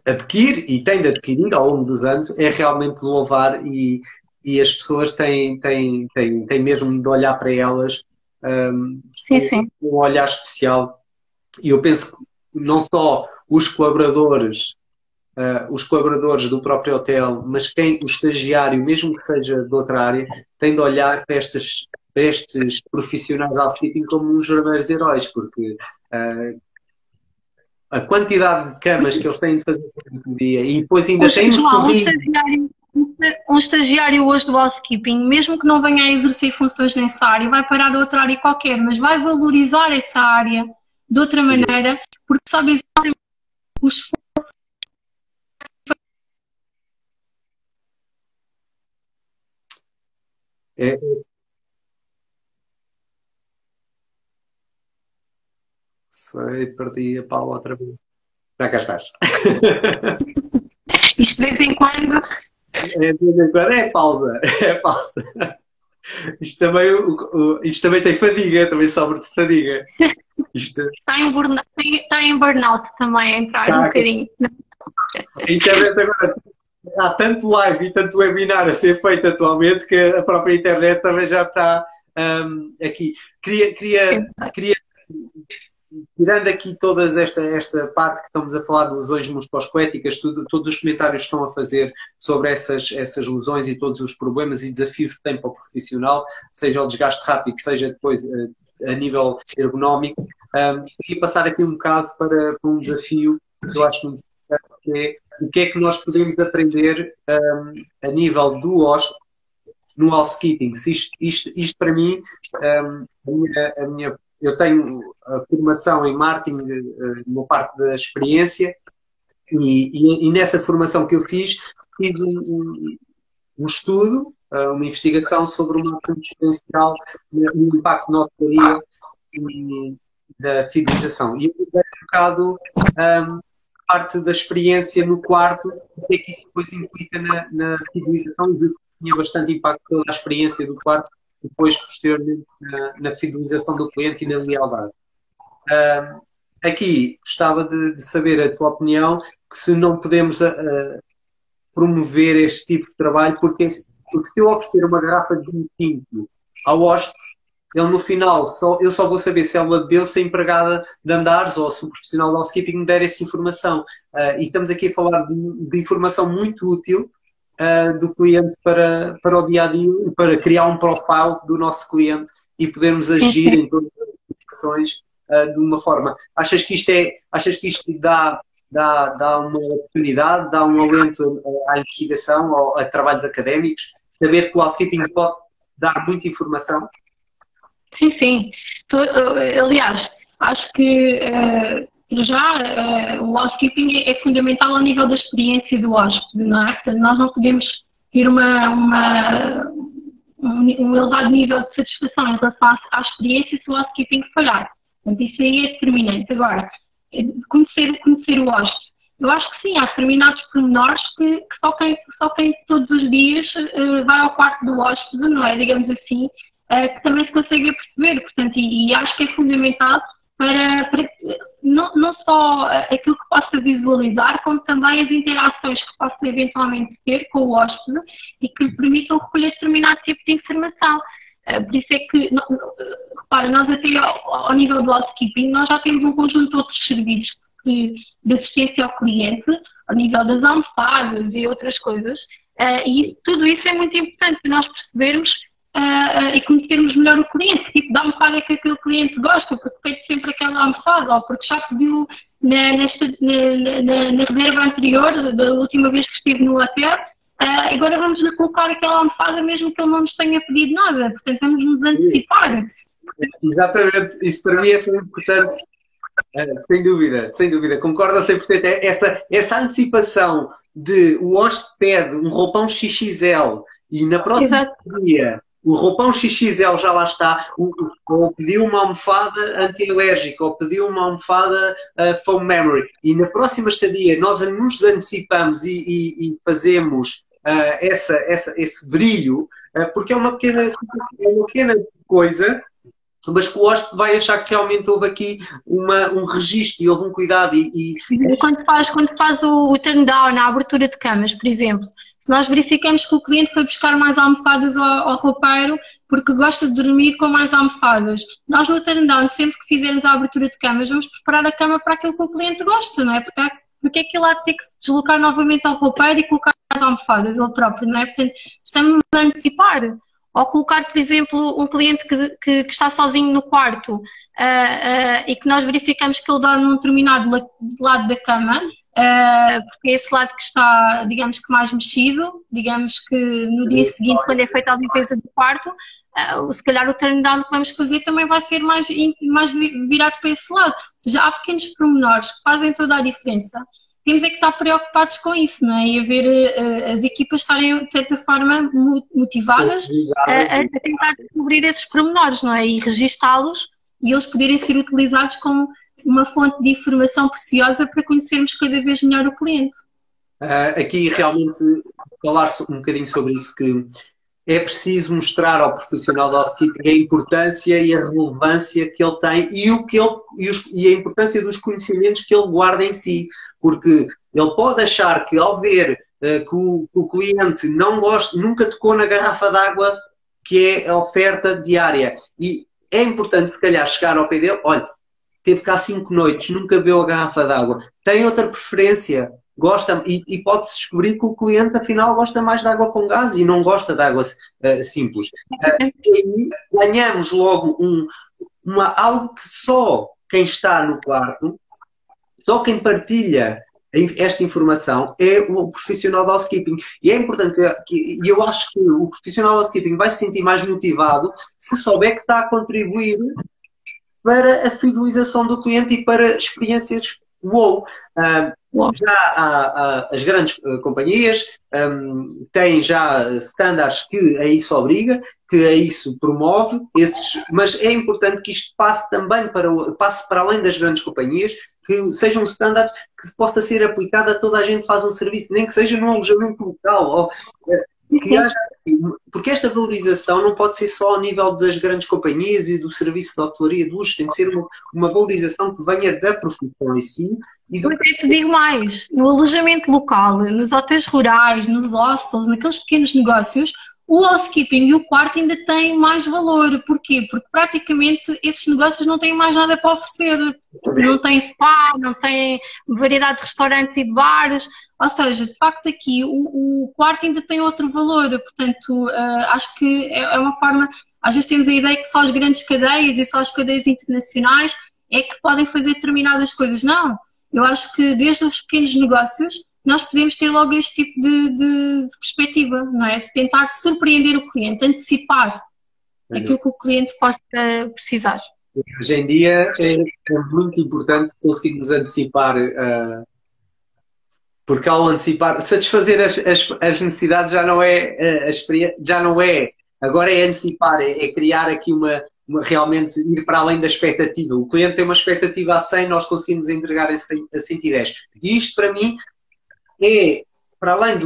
adquire e tem de adquirir ao longo dos anos é realmente de louvar e as pessoas têm mesmo de olhar para elas com um olhar especial. E eu penso que não só os colaboradores do próprio hotel, mas o estagiário, mesmo que seja de outra área, tem de olhar para estes profissionais de housekeeping como uns verdadeiros heróis, porque a quantidade de camas que eles têm de fazer por dia e depois ainda têm um sorriso. Um estagiário hoje do housekeeping, mesmo que não venha a exercer funções nessa área, vai parar a outra área qualquer, mas vai valorizar essa área de outra maneira, porque sabe exatamente o esforço. Sei, perdi a Paula outra vez. Já cá estás. Isto de vez em quando. É pausa. Isto também tem fadiga, também sobra de fadiga. Está em burnout também, a entrar um bocadinho. A internet agora há tanto live e tanto webinar a ser feito atualmente que a própria internet também já está aqui. Queria tirando aqui toda esta parte que estamos a falar de lesões musculoesqueléticas, todos os comentários que estão a fazer sobre essas lesões e todos os problemas e desafios que tem para o profissional, seja o desgaste rápido, seja depois a nível ergonómico, queria passar aqui um bocado para um desafio que eu acho muito importante, que é o que é que nós podemos aprender a nível do hóspede no housekeeping. Isto para mim, eu tenho a formação em marketing, uma parte da experiência, e nessa formação que eu fiz um estudo, uma investigação sobre o marketing exponencial e o impacto na hotelaria e da fidelização. E eu tive um bocado parte da experiência no quarto, o que é que isso depois implica na fidelização, e tinha bastante impacto pela experiência do quarto, depois posteriormente na fidelização do cliente e na lealdade. Aqui gostava de saber a tua opinião, que se não podemos promover este tipo de trabalho, porque se eu oferecer uma garrafa de vinho tinto ao hóspede, ele no final, eu só vou saber se ela bebeu, se a empregada de andares ou se o profissional de housekeeping me der essa informação. E estamos aqui a falar de informação muito útil do cliente para o dia-a-dia, para criar um profile do nosso cliente e podermos agir em todas as situações de uma forma. Achas que isto dá uma oportunidade, dá um alento à investigação, ou a trabalhos académicos? Saber que o housekeeping pode dar muita informação? Sim, sim. Aliás, acho que já o housekeeping é fundamental ao nível da experiência do hóspede, não é? Portanto, nós não podemos ter um elevado nível de satisfação em relação à experiência se o housekeeping falhar. Portanto, isso aí é determinante. Agora, conhecer o hóspede. Eu acho que sim, há determinados pormenores que só quem todos os dias vai ao quarto do hóspede, não é? Digamos assim, que também se consegue perceber. Portanto, e acho que é fundamental para não só aquilo que possa visualizar, como também as interações que possa eventualmente ter com o hóspede e que lhe permitam recolher determinado tipo de informação. Por isso é que, repara, nós até ao nível do housekeeping, nós já temos um conjunto de outros serviços de assistência ao cliente, ao nível das almofadas e outras coisas, e tudo isso é muito importante para nós percebermos e conhecermos melhor o cliente, que tipo de almofada é que aquele cliente gosta, porque pede sempre aquela almofada, ou porque já pediu na reserva anterior, da última vez que estive no hotel, agora vamos colocar aquela almofada mesmo que ele não nos tenha pedido nada, portanto vamos nos antecipar. Exatamente, isso para mim é tão importante, sem dúvida, concordo a 100%, essa antecipação de o hóspede pede um roupão XXL e na próxima dia o roupão XXL já lá está, ou pediu uma almofada anti-alérgica, ou pediu uma almofada foam memory, e na próxima estadia nós nos antecipamos e fazemos esse brilho, porque é uma pequena coisa, mas que o hóspede vai achar que realmente houve aqui um registro e houve um cuidado. Quando se faz o turn down, a abertura de camas, por exemplo, se nós verificamos que o cliente foi buscar mais almofadas ao roupeiro porque gosta de dormir com mais almofadas, nós no turn down, sempre que fizermos a abertura de camas, vamos preparar a cama para aquilo que o cliente gosta, não é? Porque é que ele há de ter que se deslocar novamente ao roupeiro e colocar mais almofadas, ele próprio, não é? Portanto, estamos a antecipar. Ou colocar, por exemplo, um cliente que está sozinho no quarto e que nós verificamos que ele dorme num determinado lado da cama, porque é esse lado que está, digamos que mais mexido, digamos que no dia seguinte, quando é feita a limpeza do quarto, se calhar o turn down que vamos fazer também vai ser mais virado para esse lado. Ou seja, há pequenos pormenores que fazem toda a diferença. Temos é que estar preocupados com isso, não é? E a ver as equipas estarem, de certa forma, motivadas a tentar descobrir esses pormenores, não é? E registá-los e eles poderem ser utilizados como uma fonte de informação preciosa para conhecermos cada vez melhor o cliente. Aqui, realmente, falar um bocadinho sobre isso, que é preciso mostrar ao profissional do housekeeping a importância e a relevância que ele tem e a importância dos conhecimentos que ele guarda em si. Porque ele pode achar que ao ver que o cliente não gosta, nunca tocou na garrafa d'água que é a oferta diária. E é importante, se calhar, chegar ao pé dele, olha, teve cá 5 noites, nunca bebeu a garrafa d'água. Tem outra preferência, gosta, e pode-se descobrir que o cliente, afinal, gosta mais de água com gás e não gosta de água simples. E ganhamos logo algo que só quem está no quarto, só quem partilha esta informação é o profissional de housekeeping. E é importante, e eu acho que o profissional de housekeeping vai se sentir mais motivado se souber que está a contribuir para a fidelização do cliente e para experiências wow. Já há as grandes companhias têm já standards que a isso obriga, que a isso promove, mas é importante que isto passe também passe para além das grandes companhias, que seja um standard que possa ser aplicado a toda a gente que faz um serviço, nem que seja num alojamento local. que haja, porque esta valorização não pode ser só ao nível das grandes companhias e do serviço de hotelaria de luxo, tem de ser uma valorização que venha da profissão em si. E do... Eu até te digo mais, no alojamento local, nos hotéis rurais, nos hostels, naqueles pequenos negócios, o housekeeping e o quarto ainda têm mais valor. Porquê? Porque praticamente esses negócios não têm mais nada para oferecer. Não têm spa, não têm variedade de restaurantes e de bares. Ou seja, de facto aqui o quarto ainda tem outro valor. Portanto, acho que é uma forma... Às vezes temos a ideia que só as grandes cadeias e só as cadeias internacionais é que podem fazer determinadas coisas. Não. Eu acho que desde os pequenos negócios nós podemos ter logo este tipo de perspectiva, não é? De tentar surpreender o cliente, antecipar aquilo que o cliente possa precisar. Hoje em dia é muito importante conseguirmos antecipar, porque ao antecipar, satisfazer as necessidades já não é, agora é antecipar, é criar aqui realmente ir para além da expectativa. O cliente tem uma expectativa a 100, nós conseguimos entregar a 110. E isto para mim é, para além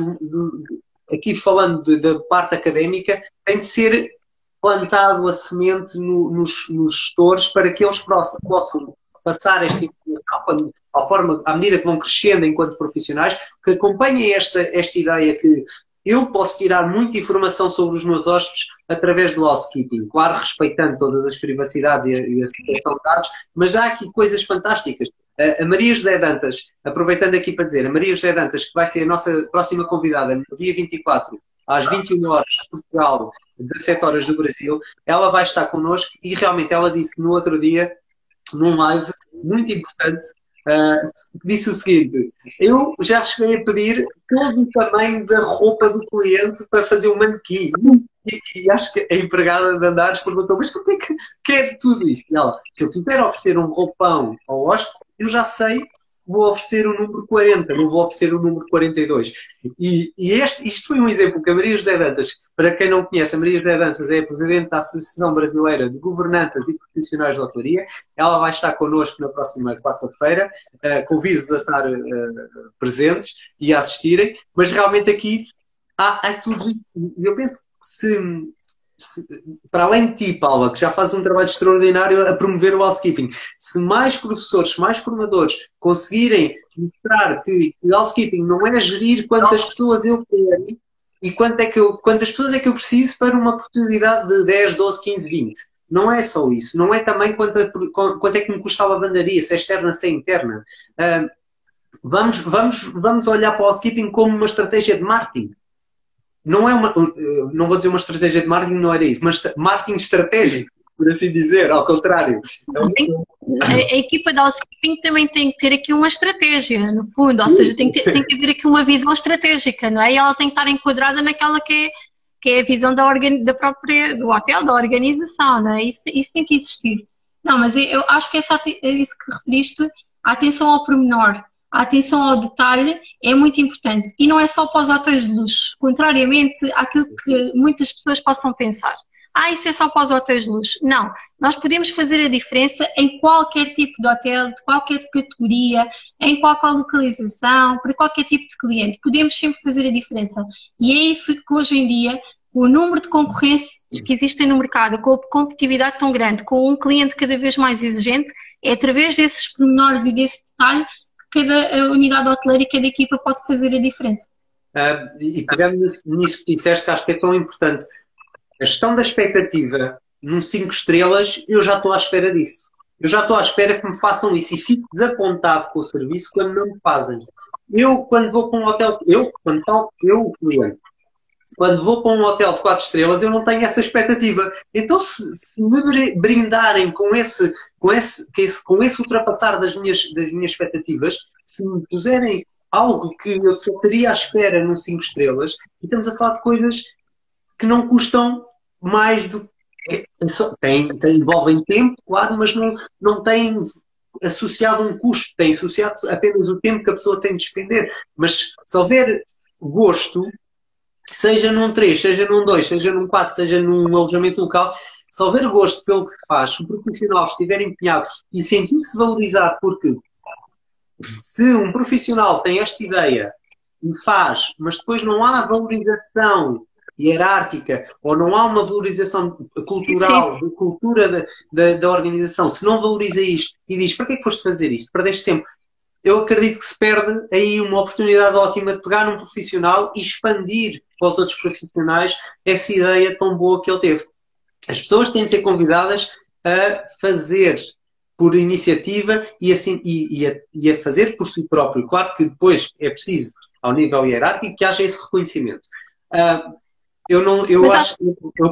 aqui falando da parte académica, tem de ser plantado a semente nos gestores para que eles possam passar esta informação à medida que vão crescendo enquanto profissionais, que acompanhem esta ideia que eu posso tirar muita informação sobre os meus hóspedes através do housekeeping, claro, respeitando todas as privacidades e a proteção de dados, mas há aqui coisas fantásticas. A Maria José Dantas, aproveitando aqui para dizer, a Maria José Dantas, que vai ser a nossa próxima convidada no dia 24, às 21 horas de Portugal, 17 horas do Brasil, ela vai estar connosco e realmente ela disse no outro dia, num live muito importante, disse o seguinte: eu já cheguei a pedir todo o tamanho da roupa do cliente para fazer um manequim. E acho que a empregada de andares perguntou: mas porquê que quer tudo isso? E ela: se eu quiser oferecer um roupão ao hóspede, eu já sei, vou oferecer o número 40, não vou oferecer o número 42. Isto foi um exemplo que a Maria José Dantas, para quem não conhece, a Maria José Dantas é a Presidente da Associação Brasileira de Governantas e Profissionais de Hotelaria. Ela vai estar connosco na próxima quarta-feira. Convido-vos a estar presentes e a assistirem. Mas realmente aqui há tudo. Eu penso que para além de ti, Paula, que já faz um trabalho extraordinário a promover o housekeeping, se mais professores, mais formadores conseguirem mostrar que o housekeeping não é gerir quantas pessoas eu quero e quantas pessoas é que eu preciso para uma oportunidade de 10, 12, 15, 20. Não é só isso. Não é também quanto é que me custa a lavandaria, se é externa, se é interna. Vamos olhar para o housekeeping como uma estratégia de marketing. Não vou dizer uma estratégia de marketing, não era isso, mas marketing estratégico, por assim dizer, ao contrário. A equipa de housekeeping também tem que ter aqui uma estratégia, no fundo, ou seja, tem que haver aqui uma visão estratégica, não é? E ela tem que estar enquadrada naquela que é a visão do hotel, da organização, não é? Isso tem que existir. Não, mas eu acho que isso que referiste, a atenção ao pormenor, a atenção ao detalhe é muito importante. E não é só para os hotéis de luxo, contrariamente àquilo que muitas pessoas possam pensar. Isso é só para os hotéis de luxo. Não, nós podemos fazer a diferença em qualquer tipo de hotel, de qualquer categoria, em qualquer localização, para qualquer tipo de cliente. Podemos sempre fazer a diferença. E é isso que hoje em dia, com o número de concorrências que existem no mercado, com a competitividade tão grande, com um cliente cada vez mais exigente, é através desses pormenores e desse detalhe cada unidade hoteleira e cada equipa pode fazer a diferença. E pegando nisso que disseste, que acho que é tão importante, a gestão da expectativa num 5 estrelas, eu já estou à espera disso. Eu já estou à espera que me façam isso e fico desapontado com o serviço quando não me fazem. Eu, quando vou para um hotel, o cliente, quando vou para um hotel de 4 estrelas, eu não tenho essa expectativa. Então, se me brindarem com esse ultrapassar das minhas expectativas, se me puserem algo que eu só teria à espera num 5 estrelas, e estamos a falar de coisas que não custam mais do que... envolvem tempo, claro, mas não têm associado um custo, têm associado apenas o tempo que a pessoa tem de despender. Mas se houver gosto, seja num 3, seja num 2, seja num 4, seja num alojamento local, se houver gosto pelo que se faz, se o profissional estiver empenhado e sentir-se valorizado, porque se um profissional tem esta ideia e faz, mas depois não há valorização hierárquica, ou não há uma valorização cultural, da cultura da organização, se não valoriza isto e diz, para que é que foste fazer isto? Perdeste tempo. Eu acredito que se perde aí uma oportunidade ótima de pegar num profissional e expandir para os outros profissionais essa ideia tão boa que ele teve. As pessoas têm de ser convidadas a fazer por iniciativa e a fazer por si próprio. Claro que depois é preciso, ao nível hierárquico, que haja esse reconhecimento. Eu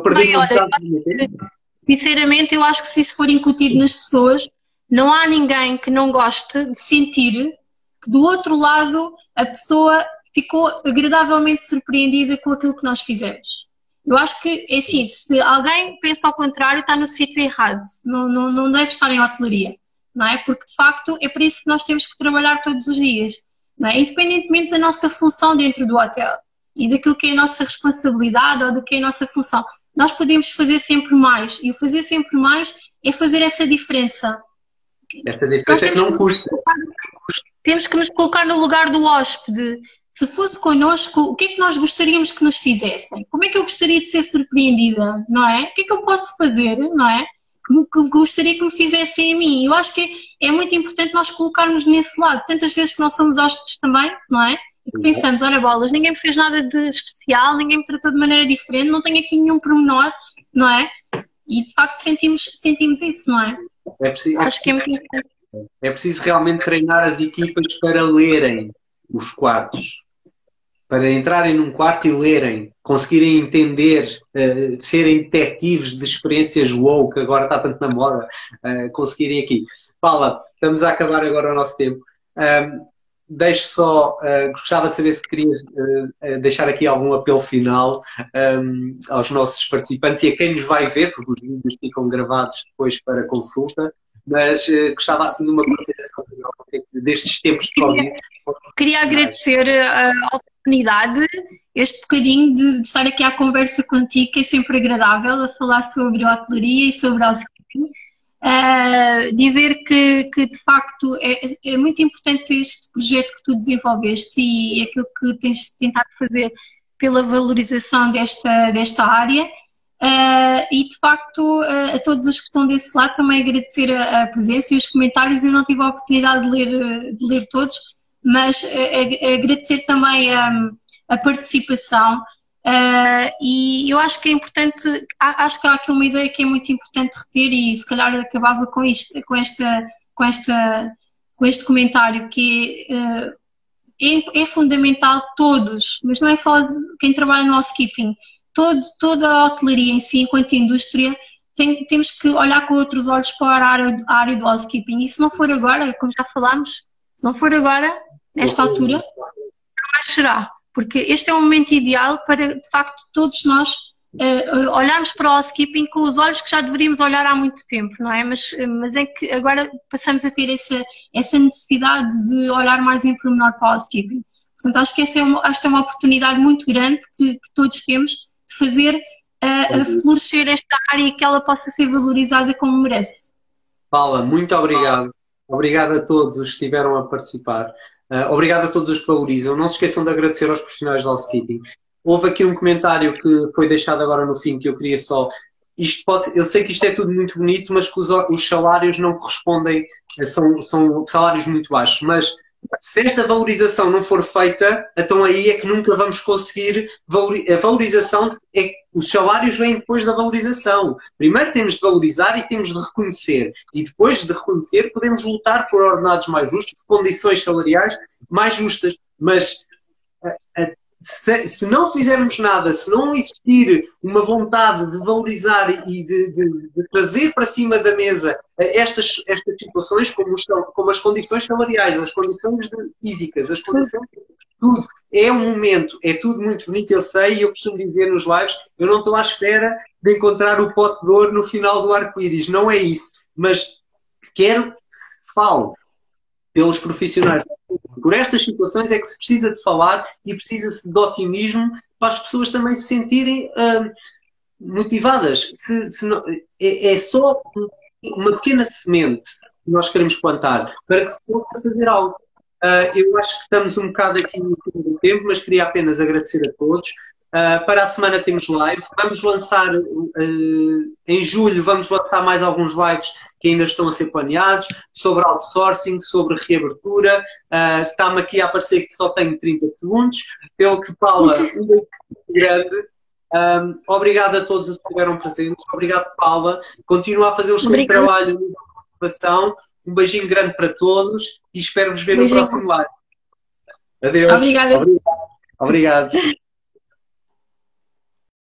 perdi um bocado de tempo. Sinceramente, eu acho que se isso for incutido nas pessoas, não há ninguém que não goste de sentir que do outro lado a pessoa ficou agradavelmente surpreendida com aquilo que nós fizemos. Eu acho que, é assim, se alguém pensa ao contrário, está no sítio errado. Não deve estar em hotelaria, não é? Porque, de facto, é para isso que nós temos que trabalhar todos os dias, não é? Independentemente da nossa função dentro do hotel e daquilo que é a nossa responsabilidade ou do que é a nossa função. Nós podemos fazer sempre mais. E o fazer sempre mais é fazer essa diferença. Essa diferença é que não custa. Temos que nos colocar no lugar do hóspede. Se fosse connosco, o que é que nós gostaríamos que nos fizessem? Como é que eu gostaria de ser surpreendida, não é? O que é que eu posso fazer, não é? Que gostaria que me fizessem a mim. Eu acho que é muito importante nós colocarmos nesse lado. Tantas vezes que nós somos hóspedes também, não é? E que pensamos, olha bolas, ninguém me fez nada de especial, ninguém me tratou de maneira diferente, não tenho aqui nenhum pormenor, não é? E de facto sentimos isso, não é? Acho que é muito importante. É preciso realmente treinar as equipas para lerem os quartos. Para entrarem num quarto e lerem, conseguirem entender, serem detetives de experiências wow, que agora está tanto na moda, conseguirem aqui. Paula, estamos a acabar agora o nosso tempo. Deixo só, gostava de saber se querias deixar aqui algum apelo final aos nossos participantes e a quem nos vai ver, porque os vídeos ficam gravados depois para consulta, mas gostava assim de uma consideração destes tempos de Covid. Queria agradecer a oportunidade, este bocadinho de estar aqui à conversa contigo, que é sempre agradável, a falar sobre hotelaria e sobre housekeeping. Dizer que de facto é muito importante este projeto que tu desenvolveste e aquilo que tens tentado fazer pela valorização desta área. E de facto a todos os que estão desse lado também agradecer a presença e os comentários. Eu não tive a oportunidade de ler todos, mas agradecer também a participação. E eu acho que é importante, acho que há aqui uma ideia que é muito importante reter e se calhar acabava com este comentário, que é fundamental todos, mas não é só quem trabalha no housekeeping, toda a hotelaria em si, enquanto indústria, temos que olhar com outros olhos para a área do housekeeping. E se não for agora, como já falámos, se não for agora, nesta altura, não mais será. Porque este é um momento ideal para, de facto, todos nós olharmos para o housekeeping com os olhos que já deveríamos olhar há muito tempo, não é? Mas é que agora passamos a ter essa necessidade de olhar mais em pormenor para o housekeeping. Portanto, acho que essa é uma oportunidade muito grande que todos temos de fazer florescer esta área e que ela possa ser valorizada como merece. Paula, muito obrigado. Obrigado a todos os que estiveram a participar. Obrigado a todos os que valorizam. Não se esqueçam de agradecer aos profissionais do housekeeping. Houve aqui um comentário que foi deixado agora no fim que eu queria só... eu sei que isto é tudo muito bonito, mas que os salários não correspondem, são salários muito baixos. Mas se esta valorização não for feita, então aí é que nunca vamos conseguir... A valorização, os salários vêm depois da valorização. Primeiro temos de valorizar e temos de reconhecer. E depois de reconhecer podemos lutar por ordenados mais justos, por condições salariais mais justas. Mas se não fizermos nada, se não existir uma vontade de valorizar e de trazer para cima da mesa estas situações, como as condições salariais, as condições físicas, as condições... Tudo. É um momento, é tudo muito bonito, eu sei, e eu costumo dizer nos lives, eu não estou à espera de encontrar o pote de ouro no final do arco-íris, não é isso. Mas quero que se fale pelos profissionais. Por estas situações é que se precisa de falar e precisa-se de otimismo para as pessoas também se sentirem motivadas. É só uma pequena semente que nós queremos plantar para que se possa fazer algo. Eu acho que estamos um bocado aqui no fim do tempo, mas queria apenas agradecer a todos. Para a semana temos live. Vamos lançar, em julho, vamos lançar mais alguns lives que ainda estão a ser planeados, sobre outsourcing, sobre reabertura. Está-me aqui a aparecer que só tenho 30 segundos. Pelo que, Paula, um beijo grande. Obrigado a todos os que estiveram presentes. Obrigado, Paula. Continua a fazer o excelente trabalho de motivação. Um beijinho grande para todos e espero-vos ver no próximo live. Adeus. Obrigada. Obrigado.